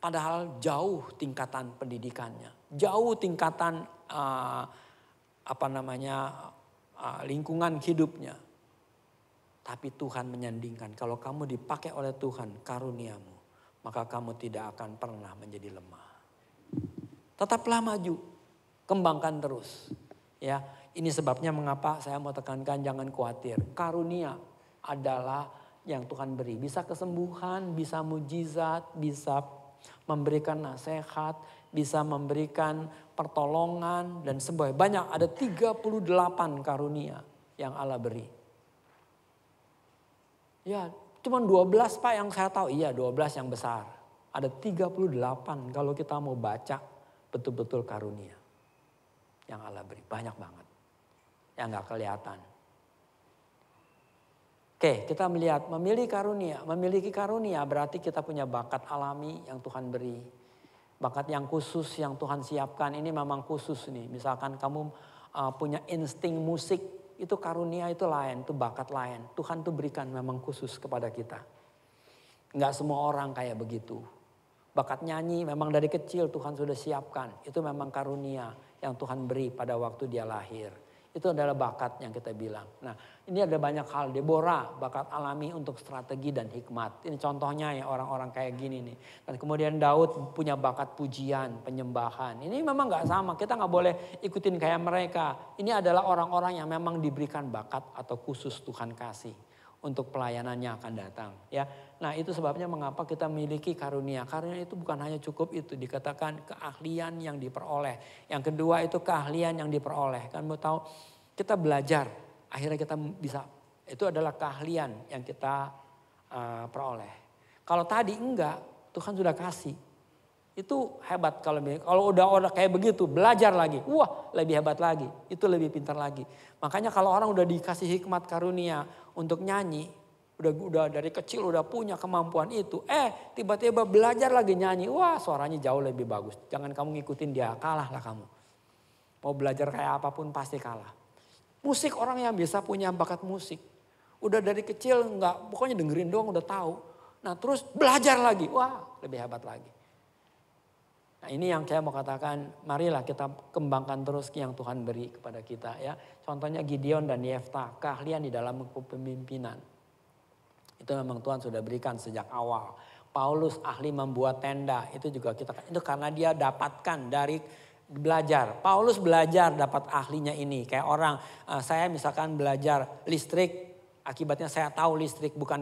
S3: padahal jauh tingkatan pendidikannya. Jauh tingkatan lingkungan hidupnya. Tapi Tuhan menyandingkan, kalau kamu dipakai oleh Tuhan karuniamu, maka kamu tidak akan pernah menjadi lemah. Tetaplah maju. Kembangkan terus. Ya, ini sebabnya mengapa saya mau tekankan jangan khawatir. Karunia adalah yang Tuhan beri. Bisa kesembuhan, bisa mujizat, bisa memberikan nasihat, bisa memberikan pertolongan dan sebagainya. Banyak, ada 38 karunia yang Allah beri. Ya, cuma 12 Pak yang saya tahu. Iya, 12 yang besar. Ada 38 kalau kita mau baca betul-betul karunia. Yang Allah beri banyak banget. Yang gak kelihatan. Oke, kita melihat memiliki karunia berarti kita punya bakat alami yang Tuhan beri. Bakat yang khusus yang Tuhan siapkan ini memang khusus nih. Misalkan kamu punya insting musik, itu karunia itu lain, itu bakat lain. Tuhan tuh berikan memang khusus kepada kita. Gak semua orang kayak begitu. Bakat nyanyi memang dari kecil Tuhan sudah siapkan. Itu memang karunia yang Tuhan beri pada waktu dia lahir. Itu adalah bakat yang kita bilang. Nah, ini ada banyak hal. Deborah, bakat alami untuk strategi dan hikmat. Ini contohnya ya orang-orang kayak gini nih. Dan kemudian Daud punya bakat pujian, penyembahan. Ini memang gak sama. Kita gak boleh ikutin kayak mereka. Ini adalah orang-orang yang memang diberikan bakat atau khusus Tuhan kasih. Untuk pelayanannya akan datang. Ya, nah itu sebabnya mengapa kita memiliki karunia. Karunia itu bukan hanya cukup itu. Dikatakan keahlian yang diperoleh. Yang kedua itu keahlian yang diperoleh. Kan mau tahu kita belajar. Akhirnya kita bisa. Itu adalah keahlian yang kita peroleh. Kalau tadi enggak. Tuhan sudah kasih. Itu hebat kalau udah kayak begitu. Belajar lagi. Wah lebih hebat lagi. Itu lebih pintar lagi. Makanya kalau orang udah dikasih hikmat karunia untuk nyanyi. Udah dari kecil udah punya kemampuan itu. Tiba-tiba belajar lagi nyanyi. Wah suaranya jauh lebih bagus. Jangan kamu ngikutin dia. Kalah lah kamu. Mau belajar kayak apapun pasti kalah. Musik orang yang bisa punya bakat musik. Udah dari kecil pokoknya dengerin doang udah tahu. Nah terus belajar lagi. Wah lebih hebat lagi. Nah ini yang saya mau katakan, marilah kita kembangkan terus yang Tuhan beri kepada kita ya. Contohnya Gideon dan Yefta, keahlian di dalam kepemimpinan. Itu memang Tuhan sudah berikan sejak awal. Paulus ahli membuat tenda, itu juga itu karena dia dapatkan dari belajar. Paulus belajar dapat ahlinya ini. Kayak orang, saya misalkan belajar listrik. Akibatnya saya tahu listrik bukan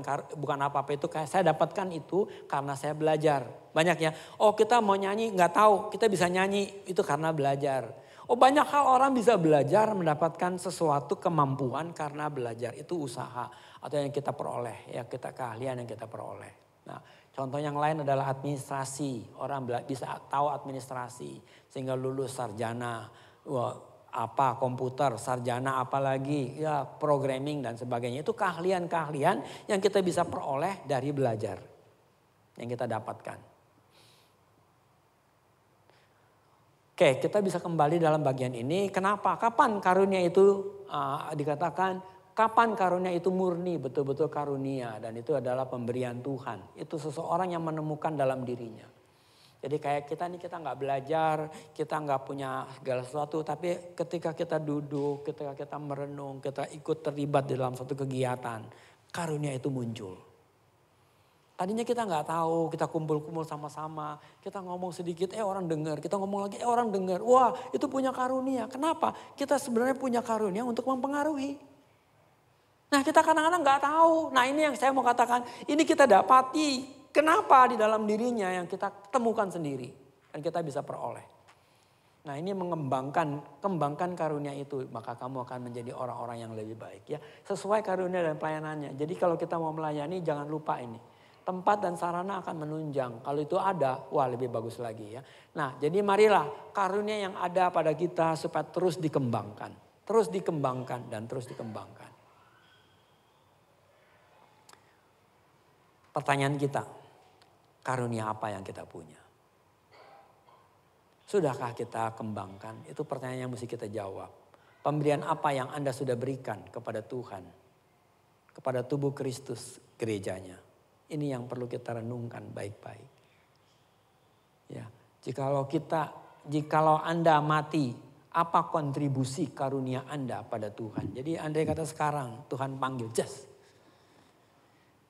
S3: apa-apa itu. Saya dapatkan itu karena saya belajar. Banyak ya. Oh kita mau nyanyi nggak tahu. Kita bisa nyanyi itu karena belajar. Oh banyak hal orang bisa belajar mendapatkan sesuatu kemampuan karena belajar. Itu usaha atau yang kita peroleh. Ya kita keahlian yang kita peroleh. Nah contoh yang lain adalah administrasi. Orang bisa tahu administrasi sehingga lulus sarjana. Wah, apa komputer, sarjana apalagi, ya programming dan sebagainya. Itu keahlian-keahlian yang kita bisa peroleh dari belajar, yang kita dapatkan. Oke, kita bisa kembali dalam bagian ini. Kenapa? Kapan karunia itu dikatakan, kapan karunia itu murni, betul-betul karunia. Dan itu adalah pemberian Tuhan. Itu seseorang yang menemukan dalam dirinya. Jadi kayak kita nih, kita nggak belajar, kita nggak punya segala sesuatu. Tapi ketika kita duduk, ketika kita merenung, kita ikut terlibat di dalam suatu kegiatan, karunia itu muncul. Tadinya kita nggak tahu, kita kumpul-kumpul sama-sama, kita ngomong sedikit, orang dengar, kita ngomong lagi, orang dengar. Wah, itu punya karunia. Kenapa? Kita sebenarnya punya karunia untuk mempengaruhi. Nah, kita kadang-kadang nggak tahu. Nah, ini yang saya mau katakan, ini kita dapati. Kenapa di dalam dirinya yang kita temukan sendiri dan kita bisa peroleh. Nah, ini kembangkan karunia itu, maka kamu akan menjadi orang-orang yang lebih baik ya. Sesuai karunia dan pelayanannya. Jadi kalau kita mau melayani jangan lupa ini. Tempat dan sarana akan menunjang. Kalau itu ada, wah lebih bagus lagi ya. Nah, jadi marilah karunia yang ada pada kita supaya terus dikembangkan. Terus dikembangkan dan terus dikembangkan. Pertanyaan kita, karunia apa yang kita punya? Sudahkah kita kembangkan? Itu pertanyaan yang mesti kita jawab. Pemberian apa yang Anda sudah berikan kepada Tuhan? Kepada tubuh Kristus, gerejanya. Ini yang perlu kita renungkan baik-baik. Ya, jikalau Anda mati, apa kontribusi karunia Anda pada Tuhan? Jadi andai kata sekarang Tuhan panggil, Jas.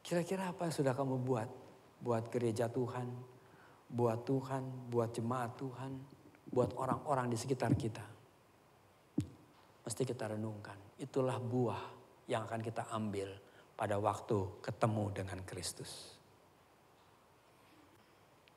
S3: Kira-kira apa yang sudah kamu buat? Buat gereja Tuhan, buat Tuhan, buat jemaat Tuhan, buat orang-orang di sekitar kita. Mesti kita renungkan. Itulah buah yang akan kita ambil pada waktu ketemu dengan Kristus.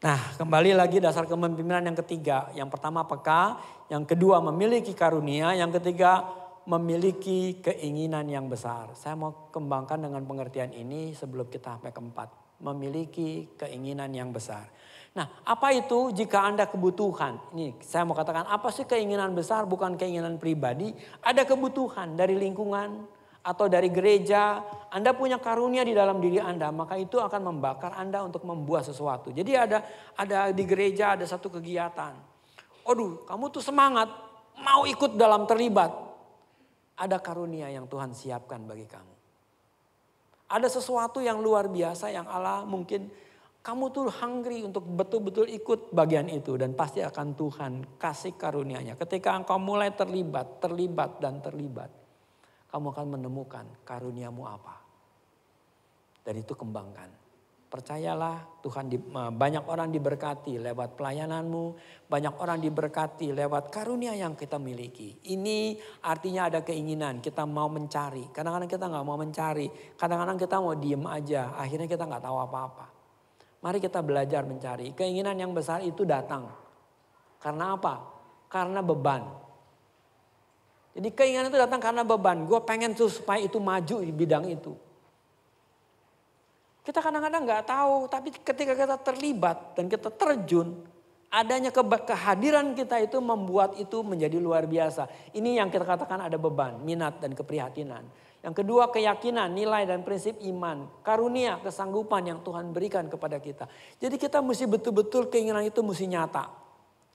S3: Nah, kembali lagi dasar kepemimpinan yang ketiga. Yang pertama peka, yang kedua memiliki karunia, yang ketiga memiliki keinginan yang besar. Saya mau kembangkan dengan pengertian ini sebelum kita sampai keempat. Memiliki keinginan yang besar. Nah, apa itu jika Anda kebutuhan? Ini saya mau katakan, apa sih keinginan besar? Bukan keinginan pribadi. Ada kebutuhan dari lingkungan atau dari gereja. Anda punya karunia di dalam diri Anda, maka itu akan membakar Anda untuk membuat sesuatu. Jadi ada di gereja ada satu kegiatan. Aduh, kamu tuh semangat, mau ikut dalam terlibat. Ada karunia yang Tuhan siapkan bagi kamu. Ada sesuatu yang luar biasa yang Allah mungkin kamu tuh hungry untuk betul-betul ikut bagian itu. Dan pasti akan Tuhan kasih karunianya. Ketika engkau mulai terlibat, kamu akan menemukan karuniamu apa. Dan itu kembangkan. Percayalah Tuhan banyak orang diberkati lewat pelayananmu. Banyak orang diberkati lewat karunia yang kita miliki. Ini artinya ada keinginan kita mau mencari. Kadang-kadang kita gak mau mencari. Kadang-kadang kita mau diem aja. Akhirnya kita gak tahu apa-apa. Mari kita belajar mencari. Keinginan yang besar itu datang. Karena apa? Karena beban. Jadi keinginan itu datang karena beban. Gue pengen tuh supaya itu maju di bidang itu. Kita kadang-kadang gak tahu, tapi ketika kita terlibat dan kita terjun, adanya kehadiran kita itu membuat itu menjadi luar biasa. Ini yang kita katakan ada beban, minat dan keprihatinan. Yang kedua keyakinan, nilai dan prinsip iman, karunia, kesanggupan yang Tuhan berikan kepada kita. Jadi kita mesti betul-betul keinginan itu mesti nyata.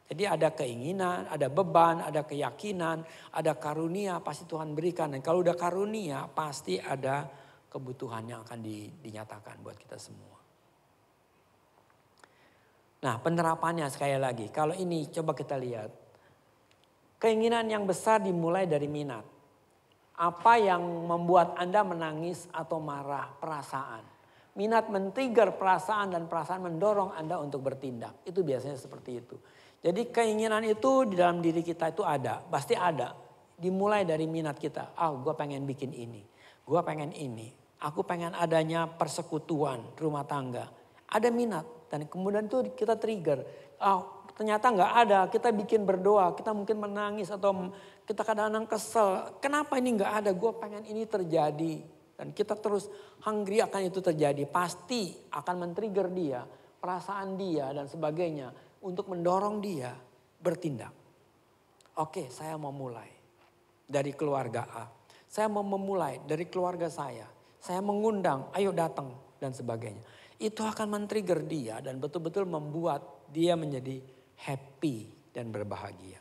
S3: Jadi ada keinginan, ada beban, ada keyakinan, ada karunia pasti Tuhan berikan. Dan kalau udah karunia pasti ada kebutuhan yang akan dinyatakan buat kita semua. Nah, penerapannya sekali lagi. Kalau ini coba kita lihat. Keinginan yang besar dimulai dari minat. Apa yang membuat Anda menangis atau marah? Perasaan. Minat men-trigger perasaan dan perasaan mendorong Anda untuk bertindak. Itu biasanya seperti itu. Jadi keinginan itu di dalam diri kita itu ada. Pasti ada. Dimulai dari minat kita. Gue pengen bikin ini. Gue pengen ini. Aku pengen adanya persekutuan rumah tangga. Ada minat. Dan kemudian itu kita trigger. Ternyata gak ada. Kita bikin berdoa. Kita mungkin menangis atau kita kadang-kadang kesel. Kenapa ini gak ada? Gue pengen ini terjadi. Dan kita terus hungry akan itu terjadi. Pasti akan men-trigger dia. Perasaan dia dan sebagainya. Untuk mendorong dia bertindak. Oke, saya mau mulai. dari keluarga A. Saya mau memulai dari keluarga saya. Saya mengundang, ayo datang dan sebagainya. Itu akan men-trigger dia dan betul-betul membuat dia menjadi happy dan berbahagia.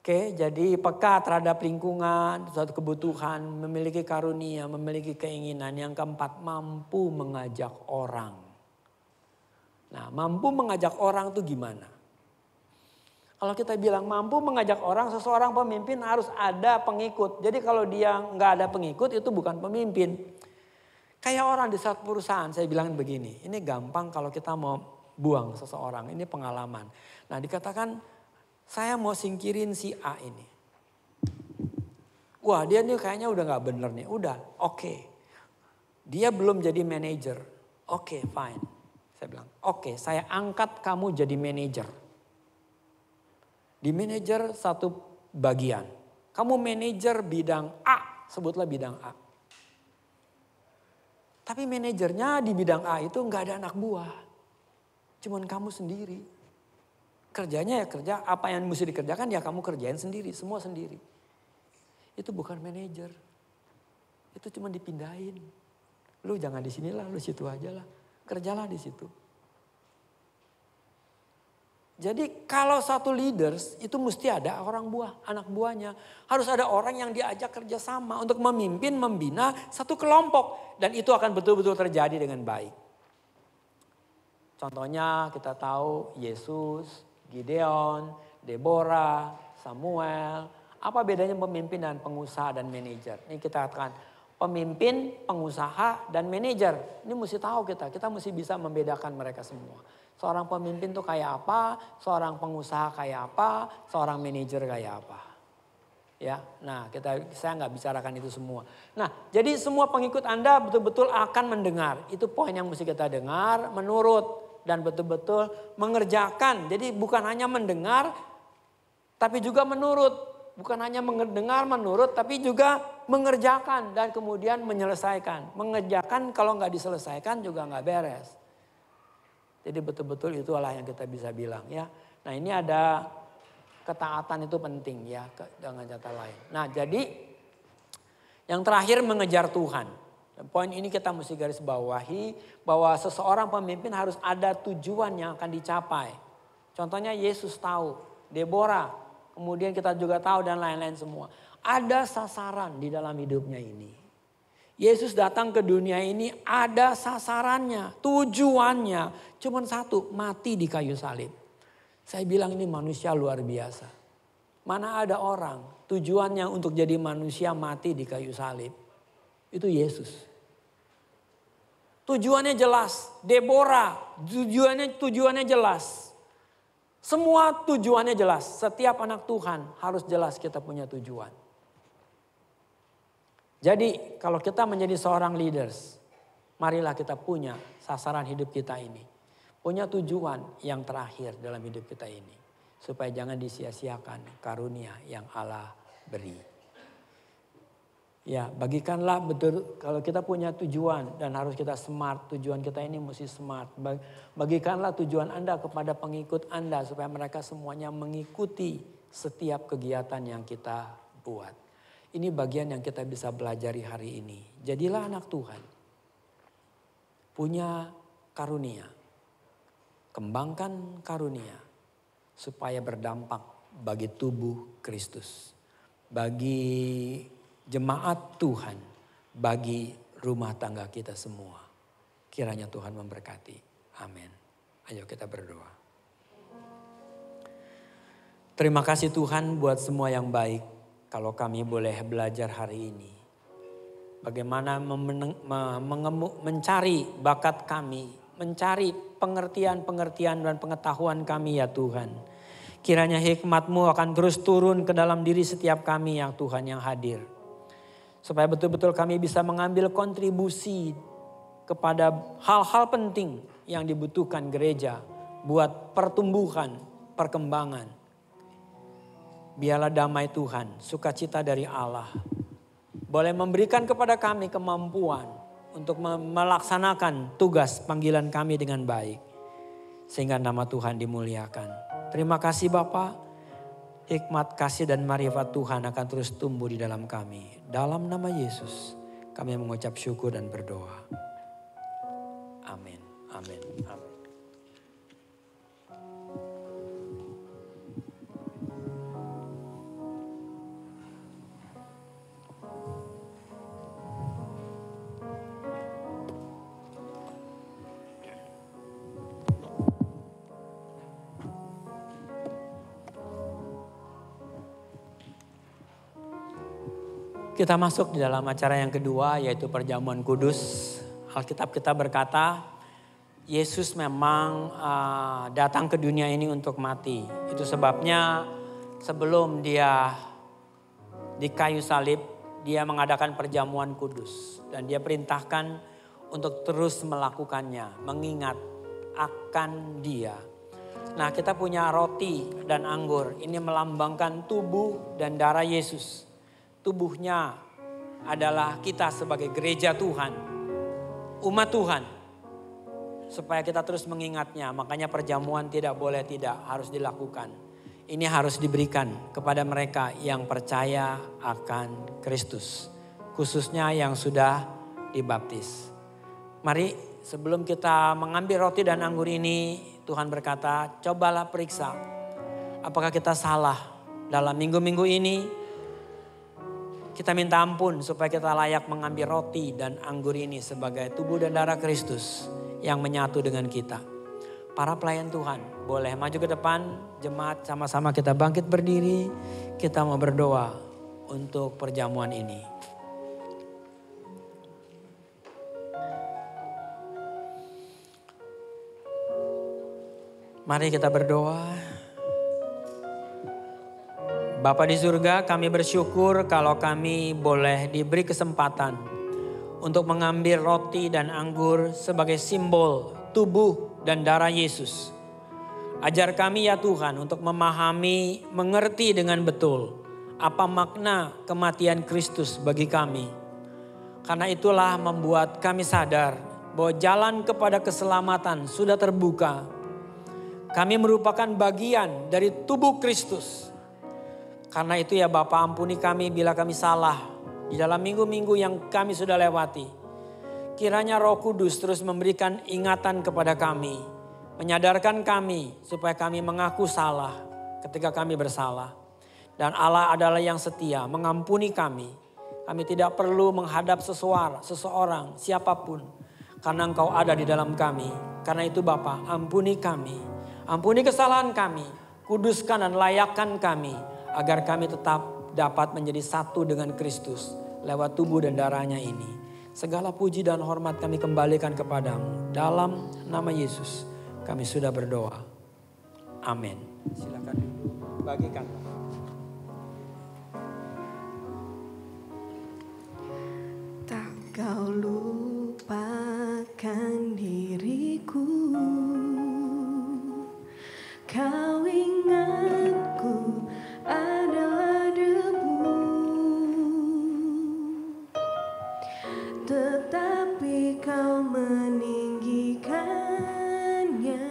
S3: Oke, jadi peka terhadap lingkungan, suatu kebutuhan, memiliki karunia, memiliki keinginan. Yang keempat, mampu mengajak orang. Nah, mampu mengajak orang itu gimana? Kalau kita bilang mampu mengajak orang, seseorang pemimpin harus ada pengikut. Jadi kalau dia nggak ada pengikut itu bukan pemimpin. Kayak orang di satu perusahaan, saya bilang begini, ini gampang kalau kita mau buang seseorang, ini pengalaman. Nah dikatakan saya mau singkirin si A ini. Wah dia nih kayaknya udah nggak bener nih, udah oke. Dia belum jadi manajer, oke fine. Saya bilang oke, saya angkat kamu jadi manajer. Di manajer satu bagian. Kamu manajer bidang A, sebutlah bidang A. Tapi manajernya di bidang A itu nggak ada anak buah. Cuman kamu sendiri. Kerjanya ya kerja, apa yang mesti dikerjakan ya kamu kerjain sendiri, semua sendiri. Itu bukan manajer. Itu cuma dipindahin. Lu jangan di sinilah, lu situ aja lah. Kerjalah di situ. Jadi kalau satu leaders itu mesti ada orang buah, anak buahnya. Harus ada orang yang diajak kerjasama untuk memimpin, membina satu kelompok. Dan itu akan betul-betul terjadi dengan baik. Contohnya kita tahu Yesus, Gideon, Deborah, Samuel. Apa bedanya pemimpin dan pengusaha dan manajer? Ini kita katakan pemimpin, pengusaha, dan manajer. Ini mesti tahu kita mesti bisa membedakan mereka semua. Seorang pemimpin tuh kayak apa, seorang pengusaha kayak apa, seorang manajer kayak apa. Ya, nah saya nggak bicarakan itu semua. Nah, jadi semua pengikut Anda betul-betul akan mendengar. Itu poin yang mesti kita dengar, menurut dan betul-betul mengerjakan. Jadi bukan hanya mendengar, tapi juga menurut. Bukan hanya mendengar, menurut, tapi juga mengerjakan dan kemudian menyelesaikan. Mengerjakan kalau nggak diselesaikan juga nggak beres. Jadi betul-betul itulah yang kita bisa bilang ya. Nah ini ada ketaatan itu penting ya dengan kata lain. Nah jadi yang terakhir mengejar Tuhan. Dan poin ini kita mesti garis bawahi bahwa seseorang pemimpin harus ada tujuan yang akan dicapai. Contohnya Yesus tahu, Deborah, kemudian kita juga tahu dan lain-lain semua. Ada sasaran di dalam hidupnya ini. Yesus datang ke dunia ini ada sasarannya, tujuannya. Cuma satu, mati di kayu salib. Saya bilang ini manusia luar biasa. Mana ada orang tujuannya untuk jadi manusia mati di kayu salib. Itu Yesus. Tujuannya jelas. Deborah, tujuannya jelas. Semua tujuannya jelas. Setiap anak Tuhan harus jelas kita punya tujuan. Jadi kalau kita menjadi seorang leaders, marilah kita punya sasaran hidup kita ini. Punya tujuan yang terakhir dalam hidup kita ini. Supaya jangan disia-siakan karunia yang Allah beri. Ya, bagikanlah betul kalau kita punya tujuan dan harus kita smart. Tujuan kita ini mesti smart. Bagikanlah tujuan Anda kepada pengikut Anda supaya mereka semuanya mengikuti setiap kegiatan yang kita buat. Ini bagian yang kita bisa pelajari hari ini. Jadilah anak Tuhan. Punya karunia. Kembangkan karunia. Supaya berdampak bagi tubuh Kristus. Bagi jemaat Tuhan. Bagi rumah tangga kita semua. Kiranya Tuhan memberkati. Amin. Ayo kita berdoa. Terima kasih Tuhan buat semua yang baik. Kalau kami boleh belajar hari ini. Bagaimana mencari bakat kami. Mencari pengertian-pengertian dan pengetahuan kami ya Tuhan. Kiranya hikmat-Mu akan terus turun ke dalam diri setiap kami yang Tuhan yang hadir. Supaya betul-betul kami bisa mengambil kontribusi kepada hal-hal penting yang dibutuhkan gereja. Buat pertumbuhan, perkembangan. Biarlah damai Tuhan, sukacita dari Allah. Boleh memberikan kepada kami kemampuan untuk melaksanakan tugas panggilan kami dengan baik. Sehingga nama Tuhan dimuliakan. Terima kasih Bapa. hikmat, kasih dan marifat Tuhan akan terus tumbuh di dalam kami. Dalam nama Yesus kami mengucap syukur dan berdoa. Amin. Amin. Amin. Kita masuk di dalam acara yang kedua, yaitu perjamuan kudus. Alkitab kita berkata, Yesus memang datang ke dunia ini untuk mati. Itu sebabnya sebelum dia di kayu salib, dia mengadakan perjamuan kudus. Dan dia perintahkan untuk terus melakukannya, mengingat akan dia. Nah, kita punya roti dan anggur. Ini melambangkan tubuh dan darah Yesus. Tubuhnya adalah kita sebagai gereja Tuhan, umat Tuhan. Supaya kita terus mengingatnya, makanya perjamuan tidak boleh tidak, harus dilakukan. Ini harus diberikan kepada mereka yang percaya akan Kristus. Khususnya yang sudah dibaptis. Mari sebelum kita mengambil roti dan anggur ini, Tuhan berkata, cobalah periksa. Apakah kita salah dalam minggu-minggu ini? Kita minta ampun supaya kita layak mengambil roti dan anggur ini sebagai tubuh dan darah Kristus yang menyatu dengan kita. Para pelayan Tuhan boleh maju ke depan, jemaat sama-sama kita bangkit berdiri. Kita mau berdoa untuk perjamuan ini. Mari kita berdoa. Bapa di surga, kami bersyukur kalau kami boleh diberi kesempatan untuk mengambil roti dan anggur sebagai simbol tubuh dan darah Yesus. Ajar kami ya Tuhan untuk memahami, mengerti dengan betul apa makna kematian Kristus bagi kami. Karena itulah membuat kami sadar bahwa jalan kepada keselamatan sudah terbuka. Kami merupakan bagian dari tubuh Kristus. Karena itu ya Bapa, ampuni kami bila kami salah di dalam minggu-minggu yang kami sudah lewati. Kiranya Roh Kudus terus memberikan ingatan kepada kami. Menyadarkan kami supaya kami mengaku salah ketika kami bersalah. Dan Allah adalah yang setia mengampuni kami. Kami tidak perlu menghadap seseorang, siapapun. Karena Engkau ada di dalam kami. Karena itu Bapa, ampuni kami. Ampuni kesalahan kami. Kuduskan dan layakkan kami. Agar kami tetap dapat menjadi satu dengan Kristus lewat tubuh dan darahnya ini. Segala puji dan hormat kami kembalikan kepadamu. Dalam nama Yesus kami sudah berdoa. Amin. Silakan duduk, bagikan.
S4: Tak kau lupakan diriku, kau ingatku adalah debu, tetapi kau meninggikannya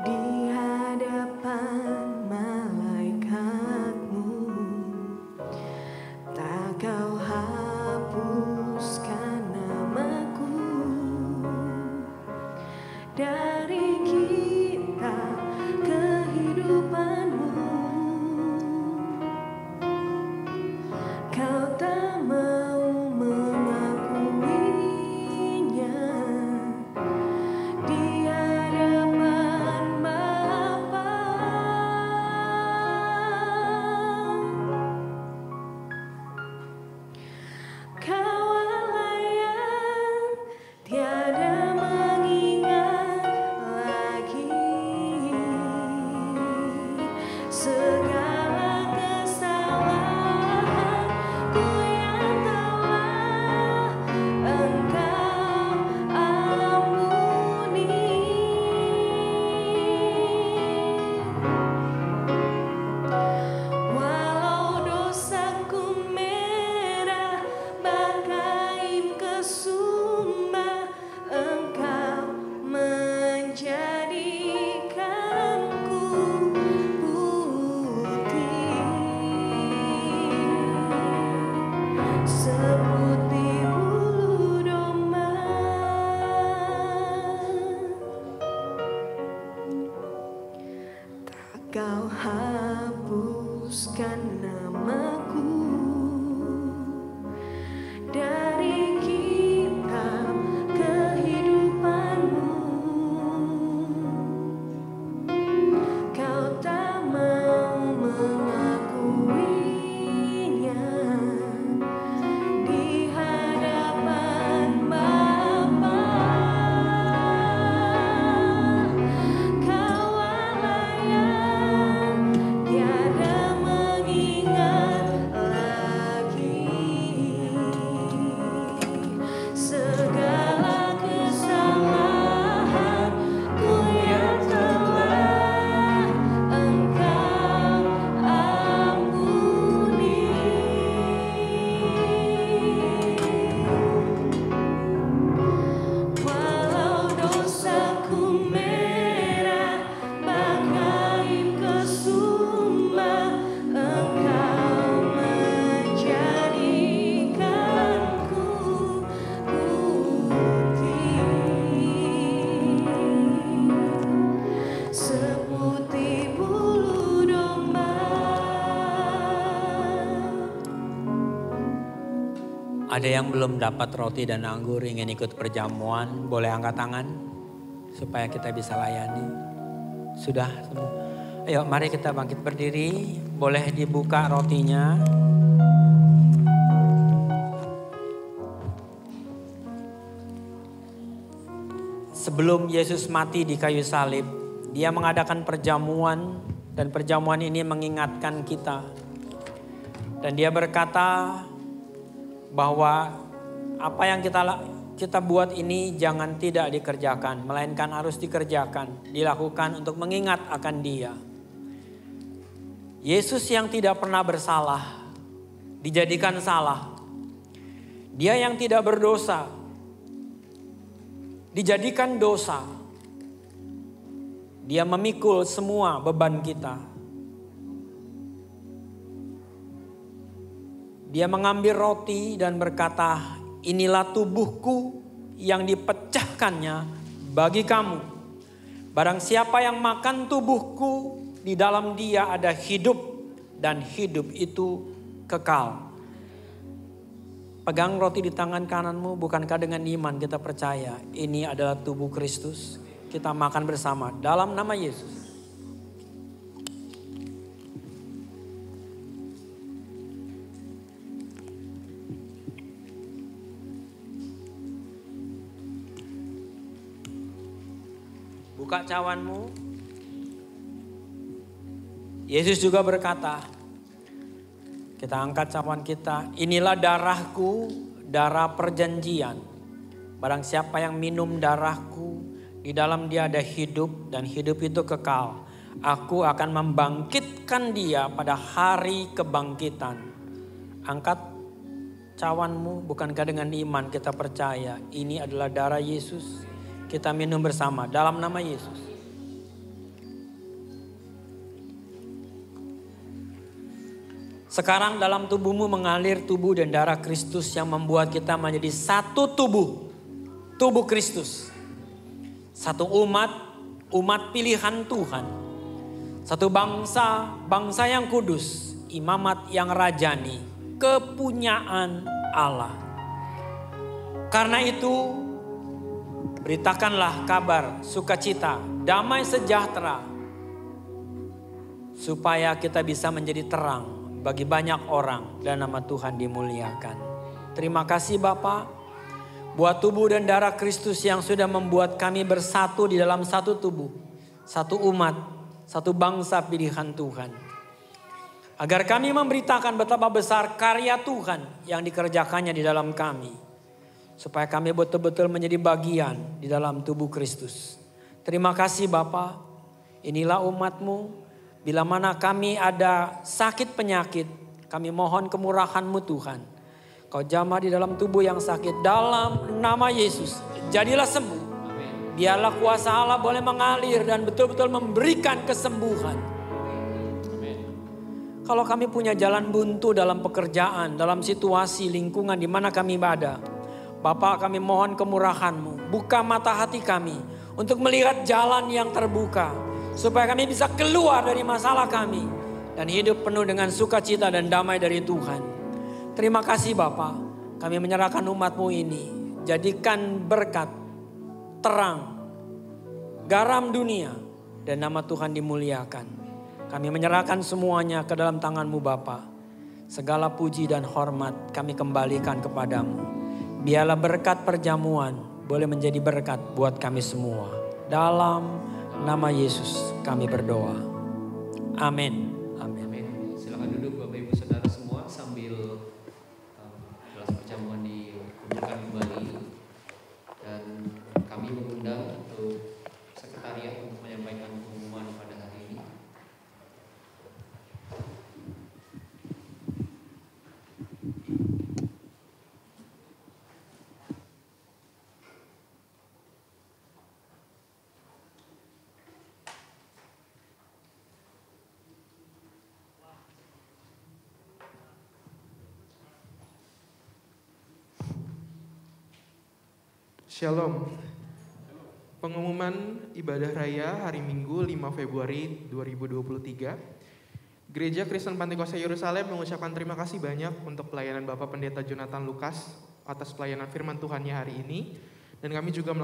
S4: di hadapan malaikatmu. Tak kau hapuskan namaku dari kitab kehidupanmu. Kau tak mau mengakuinya di hadapan Bapa. Kau Allah yang tiada mengingat lagi segala kesalahanku yang telah Engkau ampuni. Walau dosaku merah bagai kesumba, Engkau menjadikanku putih. Kau hapuskan namaku dari kitab kehidupanmu. Kau tak mau mengakuinya di hadapan Bapa. Kau Allah yang tiada mengingat lagi segala kesalahanku yang telah Engkau ampuni. Walau dosaku merah bagai kesumba, Engkau menjadikanku putih seputih bulu domba.
S3: Ada yang belum dapat roti dan anggur ingin ikut perjamuan, boleh angkat tangan supaya kita bisa layani. Sudah semua. Ayo mari kita bangkit berdiri, boleh dibuka rotinya. Sebelum Yesus mati di kayu salib, dia mengadakan perjamuan dan perjamuan ini mengingatkan kita. Dan dia berkata bahwa apa yang kita buat ini jangan tidak dikerjakan, melainkan harus dikerjakan, dilakukan untuk mengingat akan Dia. Yesus yang tidak pernah bersalah dijadikan salah. Dia yang tidak berdosa dijadikan dosa. Dia memikul semua beban kita. Dia mengambil roti dan berkata, inilah tubuhku yang dipecahkannya bagi kamu. Barang siapa yang makan tubuhku, di dalam dia ada hidup dan hidup itu kekal. Pegang roti di tangan kananmu, bukankah dengan iman kita percaya ini adalah tubuh Kristus? Kita makan bersama dalam nama Yesus. Buka cawanmu. Yesus juga berkata, kita angkat cawan kita, inilah darahku, darah perjanjian. Barang siapa yang minum darahku, di dalam dia ada hidup dan hidup itu kekal. Aku akan membangkitkan dia pada hari kebangkitan. Angkat cawanmu, bukankah dengan iman kita percaya ini adalah darah Yesus? Kita minum bersama dalam nama Yesus. Sekarang dalam tubuhmu mengalir tubuh dan darah Kristus yang membuat kita menjadi satu tubuh. Tubuh Kristus. Satu umat pilihan Tuhan. Satu bangsa yang kudus. Imamat yang rajani. Kepunyaan Allah. Karena itu, beritakanlah kabar sukacita, damai sejahtera. Supaya kita bisa menjadi terang bagi banyak orang dan nama Tuhan dimuliakan. Terima kasih Bapa buat tubuh dan darah Kristus yang sudah membuat kami bersatu di dalam satu tubuh. Satu umat, satu bangsa pilihan Tuhan. Agar kami memberitakan betapa besar karya Tuhan yang dikerjakannya di dalam kami. Supaya kami betul-betul menjadi bagian di dalam tubuh Kristus. Terima kasih Bapa. Inilah umat-Mu. Bila mana kami ada sakit penyakit, kami mohon kemurahan-Mu Tuhan. Kau jamah di dalam tubuh yang sakit dalam nama Yesus. Jadilah sembuh. Biarlah kuasa Allah boleh mengalir dan betul-betul memberikan kesembuhan. Kalau kami punya jalan buntu dalam pekerjaan, dalam situasi lingkungan di mana kami berada, Bapa, kami mohon kemurahan-Mu. Buka mata hati kami untuk melihat jalan yang terbuka. Supaya kami bisa keluar dari masalah kami. Dan hidup penuh dengan sukacita dan damai dari Tuhan. Terima kasih Bapa. Kami menyerahkan umat-Mu ini. Jadikan berkat, terang, garam dunia. Dan nama Tuhan dimuliakan. Kami menyerahkan semuanya ke dalam tangan-Mu Bapa. Segala puji dan hormat kami kembalikan kepadamu. Biarlah berkat perjamuan boleh menjadi berkat buat kami semua. Dalam nama Yesus kami berdoa. Amin. Amin.
S1: Amin. Silakan duduk Bapak Ibu Saudara semua sambil gelas perjamuan dikumpulkan kembali. Dan kami mengundang untuk sekretariat untuk menyampaikan pengumuman pada hari ini.
S5: Shalom. Pengumuman ibadah raya hari Minggu 5 Februari 2023. Gereja Kristen Pantekosta Yerusalem mengucapkan terima kasih banyak untuk pelayanan Bapak Pendeta Jonathan Lukas atas pelayanan firman Tuhannya hari ini. Dan kami juga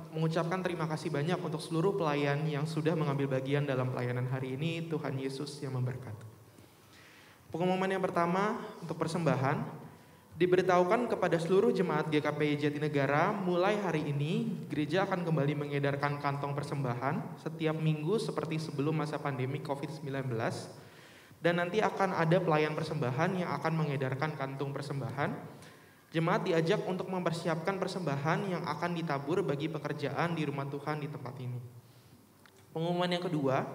S5: mengucapkan terima kasih banyak untuk seluruh pelayan yang sudah mengambil bagian dalam pelayanan hari ini. Tuhan Yesus yang memberkati. Pengumuman yang pertama untuk persembahan. Diberitahukan kepada seluruh jemaat GKPI Jatinegara, mulai hari ini gereja akan kembali mengedarkan kantong persembahan setiap minggu seperti sebelum masa pandemi COVID-19. Dan nanti akan ada pelayan persembahan yang akan mengedarkan kantung persembahan. Jemaat diajak untuk mempersiapkan persembahan yang akan ditabur bagi pekerjaan di rumah Tuhan di tempat ini. Pengumuman yang kedua,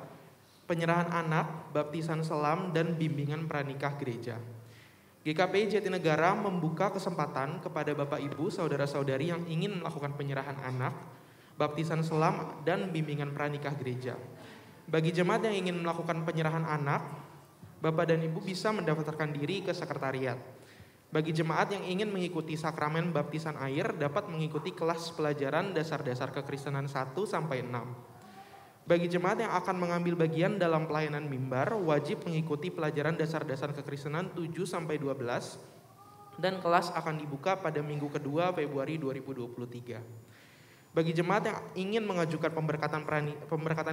S5: penyerahan anak, baptisan selam, dan bimbingan pranikah gereja. GKPI Jatinegara membuka kesempatan kepada Bapak Ibu, Saudara-saudari yang ingin melakukan penyerahan anak, baptisan selam, dan bimbingan pranikah gereja. Bagi jemaat yang ingin melakukan penyerahan anak, Bapak dan Ibu bisa mendaftarkan diri ke sekretariat. Bagi jemaat yang ingin mengikuti sakramen baptisan air, dapat mengikuti kelas pelajaran dasar-dasar kekristenan 1-6. Bagi jemaat yang akan mengambil bagian dalam pelayanan mimbar, wajib mengikuti pelajaran dasar-dasar kekristenan 7-12 dan kelas akan dibuka pada minggu kedua Februari 2023. Bagi jemaat yang ingin mengajukan pemberkatan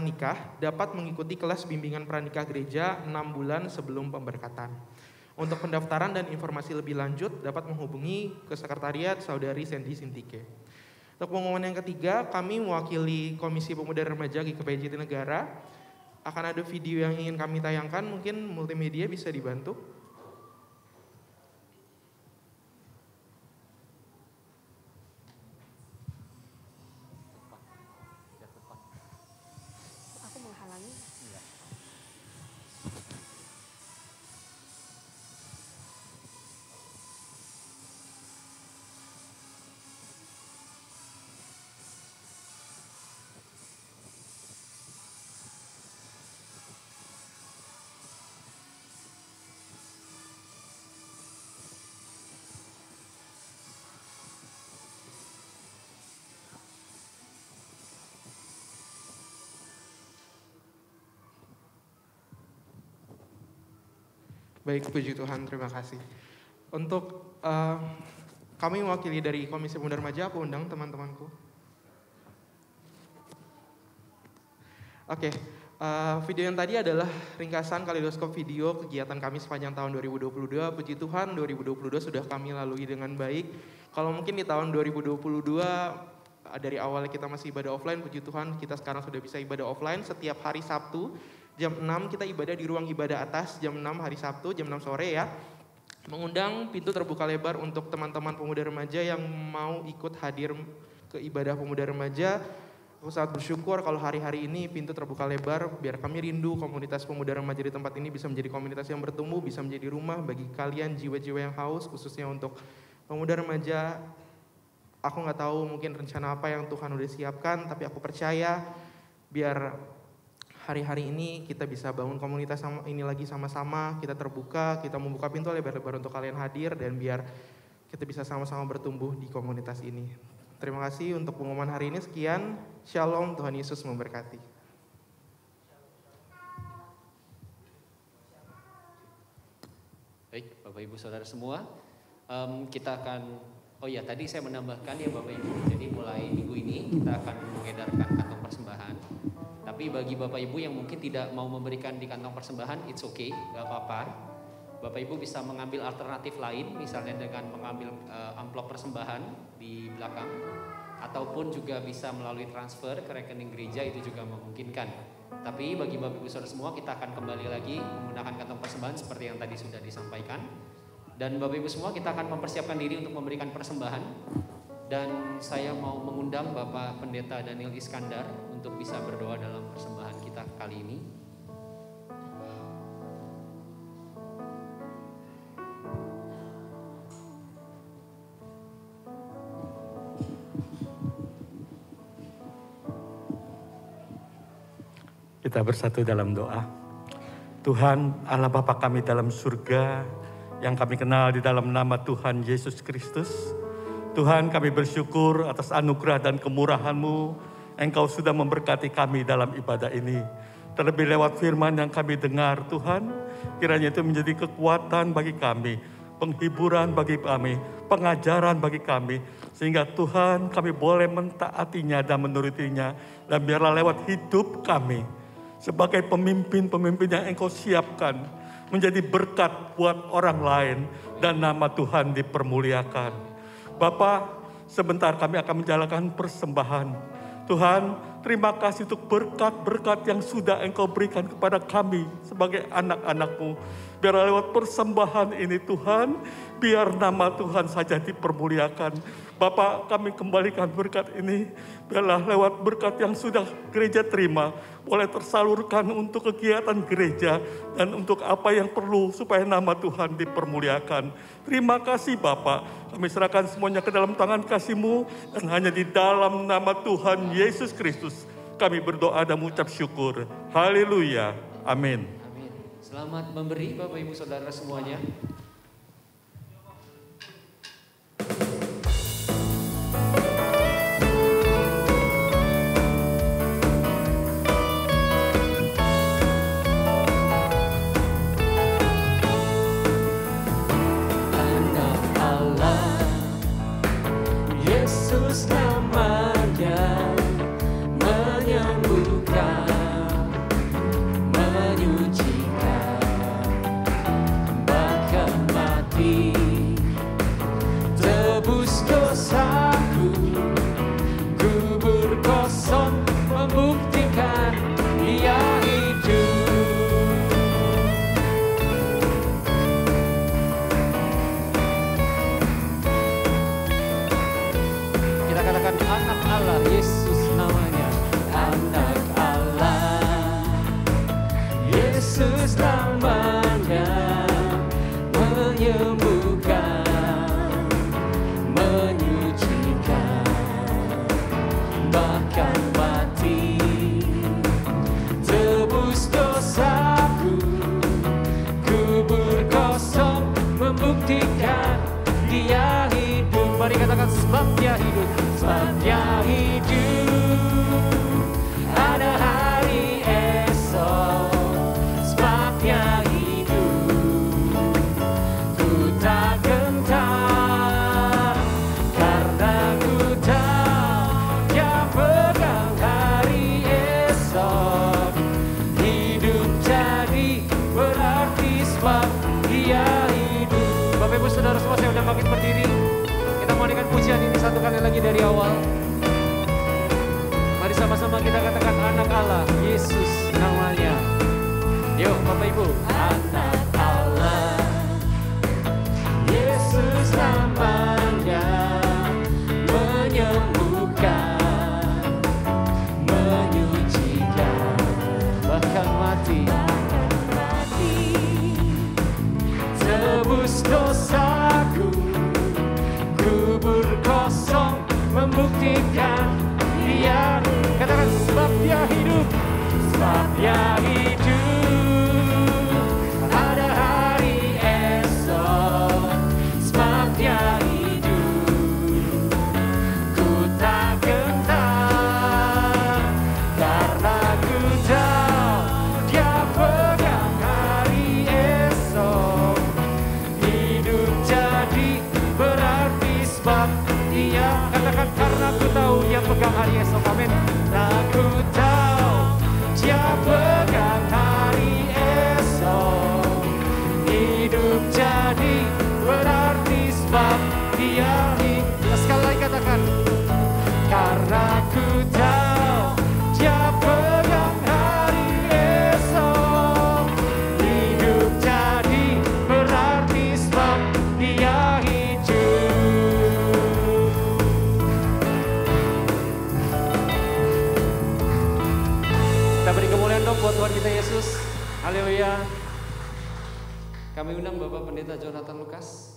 S5: nikah, dapat mengikuti kelas bimbingan pranikah gereja 6 bulan sebelum pemberkatan. Untuk pendaftaran dan informasi lebih lanjut dapat menghubungi ke sekretariat Saudari Sandy Sintike. Untuk pengumuman yang ketiga, kami mewakili Komisi Pemuda Remaja GKPI Jatinegara. Akan ada video yang ingin kami tayangkan, mungkin multimedia bisa dibantu.
S4: Aku menghalangi.
S5: Baik, puji Tuhan, terima kasih. Untuk kami mewakili dari Komisi Pemuda Remaja, aku undang teman-temanku. Oke, video yang tadi adalah ringkasan kaleidoskop video kegiatan kami sepanjang tahun 2022. Puji Tuhan, 2022 sudah kami lalui dengan baik. Kalau mungkin di tahun 2022 dari awal kita masih ibadah offline, puji Tuhan kita sekarang sudah bisa ibadah offline setiap hari Sabtu. Jam 6 kita ibadah di ruang ibadah atas, jam 6 hari Sabtu, jam 6 sore ya. Mengundang pintu terbuka lebar untuk teman-teman pemuda remaja yang mau ikut hadir ke ibadah pemuda remaja. Aku sangat bersyukur kalau hari-hari ini pintu terbuka lebar, biar kami rindu komunitas pemuda remaja di tempat ini bisa menjadi komunitas yang bertumbuh, bisa menjadi rumah bagi kalian jiwa-jiwa yang haus, khususnya untuk pemuda remaja. Aku gak tahu mungkin rencana apa yang Tuhan udah siapkan, tapi aku percaya biar hari-hari ini kita bisa bangun komunitas ini lagi sama-sama, kita terbuka, kita membuka pintu lebar-lebar untuk kalian hadir dan biar kita bisa sama-sama bertumbuh di komunitas ini. Terima kasih untuk pengumuman hari ini, sekian. Shalom, Tuhan Yesus memberkati.
S1: Baik, Bapak Ibu Saudara semua, kita akan, oh ya tadi saya menambahkan ya Bapak Ibu, jadi mulai minggu ini kita akan mengedarkan kantong persembahan. Tapi bagi Bapak Ibu yang mungkin tidak mau memberikan di kantong persembahan, it's okay, gak apa-apa. Bapak Ibu bisa mengambil alternatif lain, misalnya dengan mengambil amplop persembahan di belakang, ataupun juga bisa melalui transfer ke rekening gereja, itu juga memungkinkan. Tapi bagi Bapak Ibu Saudara semua, kita akan kembali lagi menggunakan kantong persembahan seperti yang tadi sudah disampaikan. Dan Bapak Ibu semua, kita akan mempersiapkan diri untuk memberikan persembahan. Dan saya mau mengundang Bapak Pendeta Daniel Iskandar untuk bisa berdoa dalam persembahan kita kali ini.
S6: Kita bersatu dalam doa. Tuhan Allah Bapa kami dalam surga, yang kami kenal di dalam nama Tuhan Yesus Kristus. Tuhan, kami bersyukur atas anugerah dan kemurahan-Mu. Engkau sudah memberkati kami dalam ibadah ini. Terlebih lewat firman yang kami dengar, Tuhan, kiranya itu menjadi kekuatan bagi kami, penghiburan bagi kami, pengajaran bagi kami, sehingga Tuhan kami boleh mentaatinya dan menurutinya. Dan biarlah lewat hidup kami, sebagai pemimpin-pemimpin yang Engkau siapkan, menjadi berkat buat orang lain, dan nama Tuhan dipermuliakan. Bapa, sebentar kami akan menjalankan persembahan. Tuhan, terima kasih untuk berkat-berkat yang sudah Engkau berikan kepada kami sebagai anak-anak-Mu. Biar lewat persembahan ini Tuhan, biar nama Tuhan saja dipermuliakan. Bapak, kami kembalikan berkat ini, biarlah lewat berkat yang sudah gereja terima, boleh tersalurkan untuk kegiatan gereja dan untuk apa yang perlu supaya nama Tuhan dipermuliakan. Terima kasih Bapak, kami serahkan semuanya ke dalam tangan kasih-Mu, dan hanya di dalam nama Tuhan Yesus Kristus kami berdoa dan mengucap syukur. Haleluya. Amin.
S1: Amin. Selamat memberi Bapak Ibu Saudara semuanya.
S4: Yesus namanya menyembuhkan, menyucikan, bahkan mati, tebus dosaku, kubur kosong membuktikan Dia hidup.
S1: Kita katakan anak Allah, Yesus namanya.
S4: Anak Allah, Yesus namanya, menyembuhkan, menyucikan, bahkan mati, tebus dosaku, kubur kosong membuktikan Dia hidup.
S1: Mari katakan sebab Dia hidup.
S4: Sebab Dia hidup, ada hari esok. Sebab Dia hidup, ku tak gentar, karena ku tahu Dia pegang hari esok. Hidup jadi berarti sebab Dia hidup.
S1: Bapak Ibu Saudara semua, saya udah bangkit berdiri. Kita mau nyanyikan pujian ini satu kali lagi dari awal. Mari sama-sama kita katakan anak Allah, Yesus namanya. Yuk Bapak Ibu.
S4: Anak Allah, Yesus namanya, menyembuhkan, menyucikan,
S1: Bahkan mati,
S4: tebus dosaku, kubur kosong membuktikan Dia.
S1: katakan sebab Dia hidup.
S4: Sebab Dia hidup, ada hari esok. Sebab Dia hidup, ku tak gentar, karena ku tahu Dia pegang hari esok.
S1: Haleluya. Kami undang Bapak Pendeta Jonathan Lukas.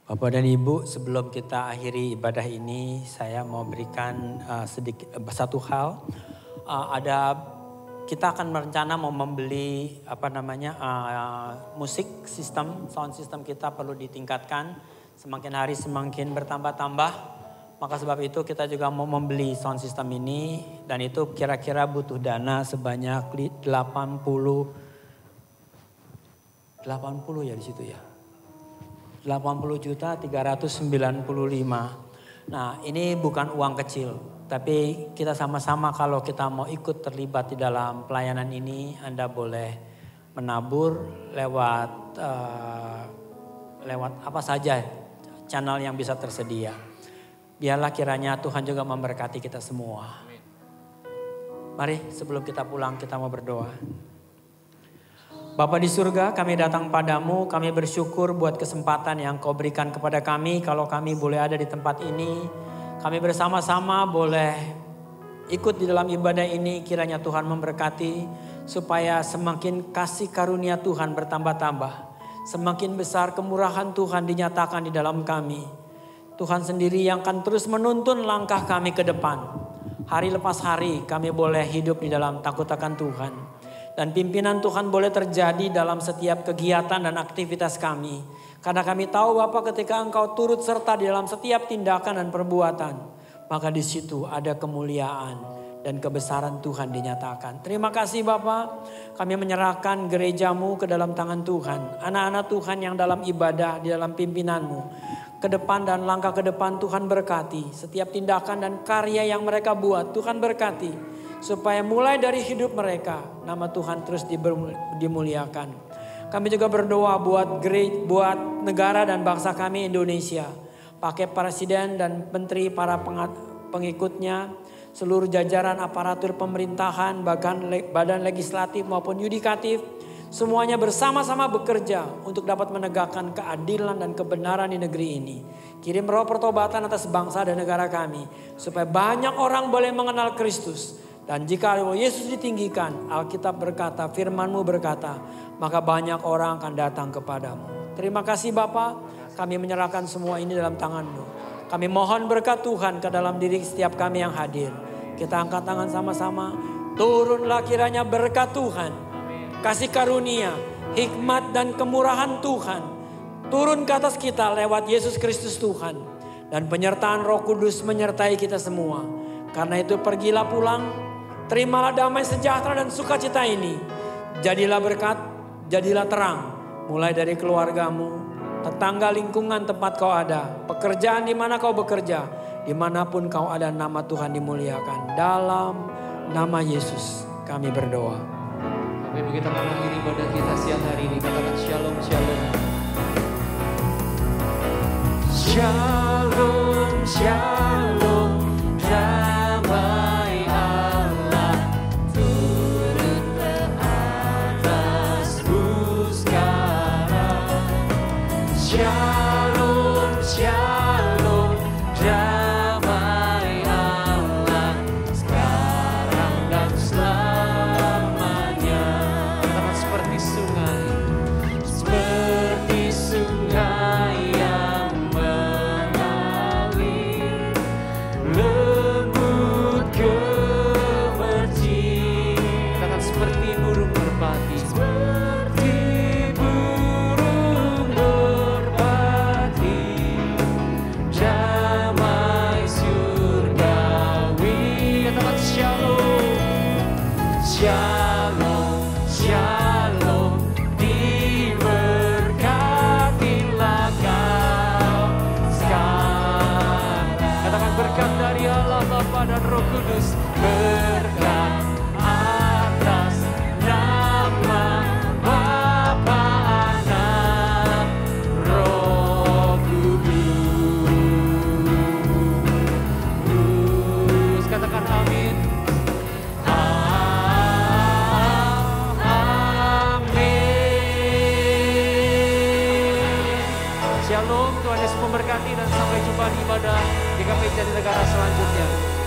S3: Bapak dan Ibu, sebelum kita akhiri ibadah ini, saya mau berikan satu hal. Kita akan merencana mau membeli musik sistem, sound system kita perlu ditingkatkan. Semakin hari semakin bertambah-tambah. Maka sebab itu kita juga mau membeli sound system ini, dan itu kira-kira butuh dana sebanyak 80 ya di situ ya. 80.395. Nah, ini bukan uang kecil, tapi kita sama-sama kalau kita mau ikut terlibat di dalam pelayanan ini, Anda boleh menabur lewat apa saja channel yang bisa tersedia. Biarlah kiranya Tuhan juga memberkati kita semua. Mari sebelum kita pulang kita mau berdoa. Bapa di surga, kami datang padamu, kami bersyukur buat kesempatan yang kau berikan kepada kami. Kalau kami boleh ada di tempat ini, kami bersama-sama boleh ikut di dalam ibadah ini. Kiranya Tuhan memberkati supaya semakin kasih karunia Tuhan bertambah-tambah. Semakin besar kemurahan Tuhan dinyatakan di dalam kami. Tuhan sendiri yang akan terus menuntun langkah kami ke depan. Hari lepas hari kami boleh hidup di dalam takut akan Tuhan. Dan pimpinan Tuhan boleh terjadi dalam setiap kegiatan dan aktivitas kami. Karena kami tahu Bapak ketika Engkau turut serta di dalam setiap tindakan dan perbuatan. Maka di situ ada kemuliaan dan kebesaran Tuhan dinyatakan. Terima kasih Bapak. Kami menyerahkan gerejamu ke dalam tangan Tuhan. Anak-anak Tuhan yang dalam ibadah di dalam pimpinanmu. Ke depan dan langkah ke depan Tuhan berkati. Setiap tindakan dan karya yang mereka buat Tuhan berkati. Supaya mulai dari hidup mereka nama Tuhan terus dimuliakan. Kami juga berdoa buat negara dan bangsa kami Indonesia. Pakai presiden dan menteri, para pengikutnya, seluruh jajaran aparatur pemerintahan, bahkan badan legislatif maupun yudikatif. Semuanya bersama-sama bekerja untuk dapat menegakkan keadilan dan kebenaran di negeri ini. Kirim roh pertobatan atas bangsa dan negara kami. Supaya banyak orang boleh mengenal Kristus. Dan jika Yesus ditinggikan, Alkitab berkata, firman-Mu berkata, maka banyak orang akan datang kepadamu. Terima kasih Bapa, kami menyerahkan semua ini dalam tangan-Mu. Kami mohon berkat Tuhan ke dalam diri setiap kami yang hadir. Kita angkat tangan sama-sama, turunlah kiranya berkat Tuhan. Kasih karunia, hikmat dan kemurahan Tuhan. Turun ke atas kita lewat Yesus Kristus Tuhan. Dan penyertaan Roh Kudus menyertai kita semua. Karena itu pergilah pulang. Terimalah damai sejahtera dan sukacita ini. Jadilah berkat, jadilah terang. Mulai dari keluargamu, tetangga lingkungan tempat kau ada. Pekerjaan di mana kau bekerja. Dimanapun kau ada nama Tuhan dimuliakan. Dalam nama Yesus kami berdoa.
S1: Bapak Ibu kita mengakhiri ibadah kita siang hari ini. Katakan shalom, shalom. Shalom, shalom. Damai Allah turun ke atasmu sekarang. Shalom, shalom. Damai Allah sekarang dan selamanya. Katakan seperti sungai. Seperti sungai yang mengalir. Lembut gemercik. Katakan seperti burung merpati. Seperti burung merpati. Damai surgawi. Katakan shalom. Shalom, shalom. Diberkatilah kau sekarang. Katakan berkat dari Allah Bapa dan Roh Kudus. Berkat atas nama Bapa, Anak, Roh Kudus. Katakan amin. Amin.
S4: Shalom, Tuhan Yesus memberkati dan sampai jumpa di ibadah GKP Jatinegara selanjutnya.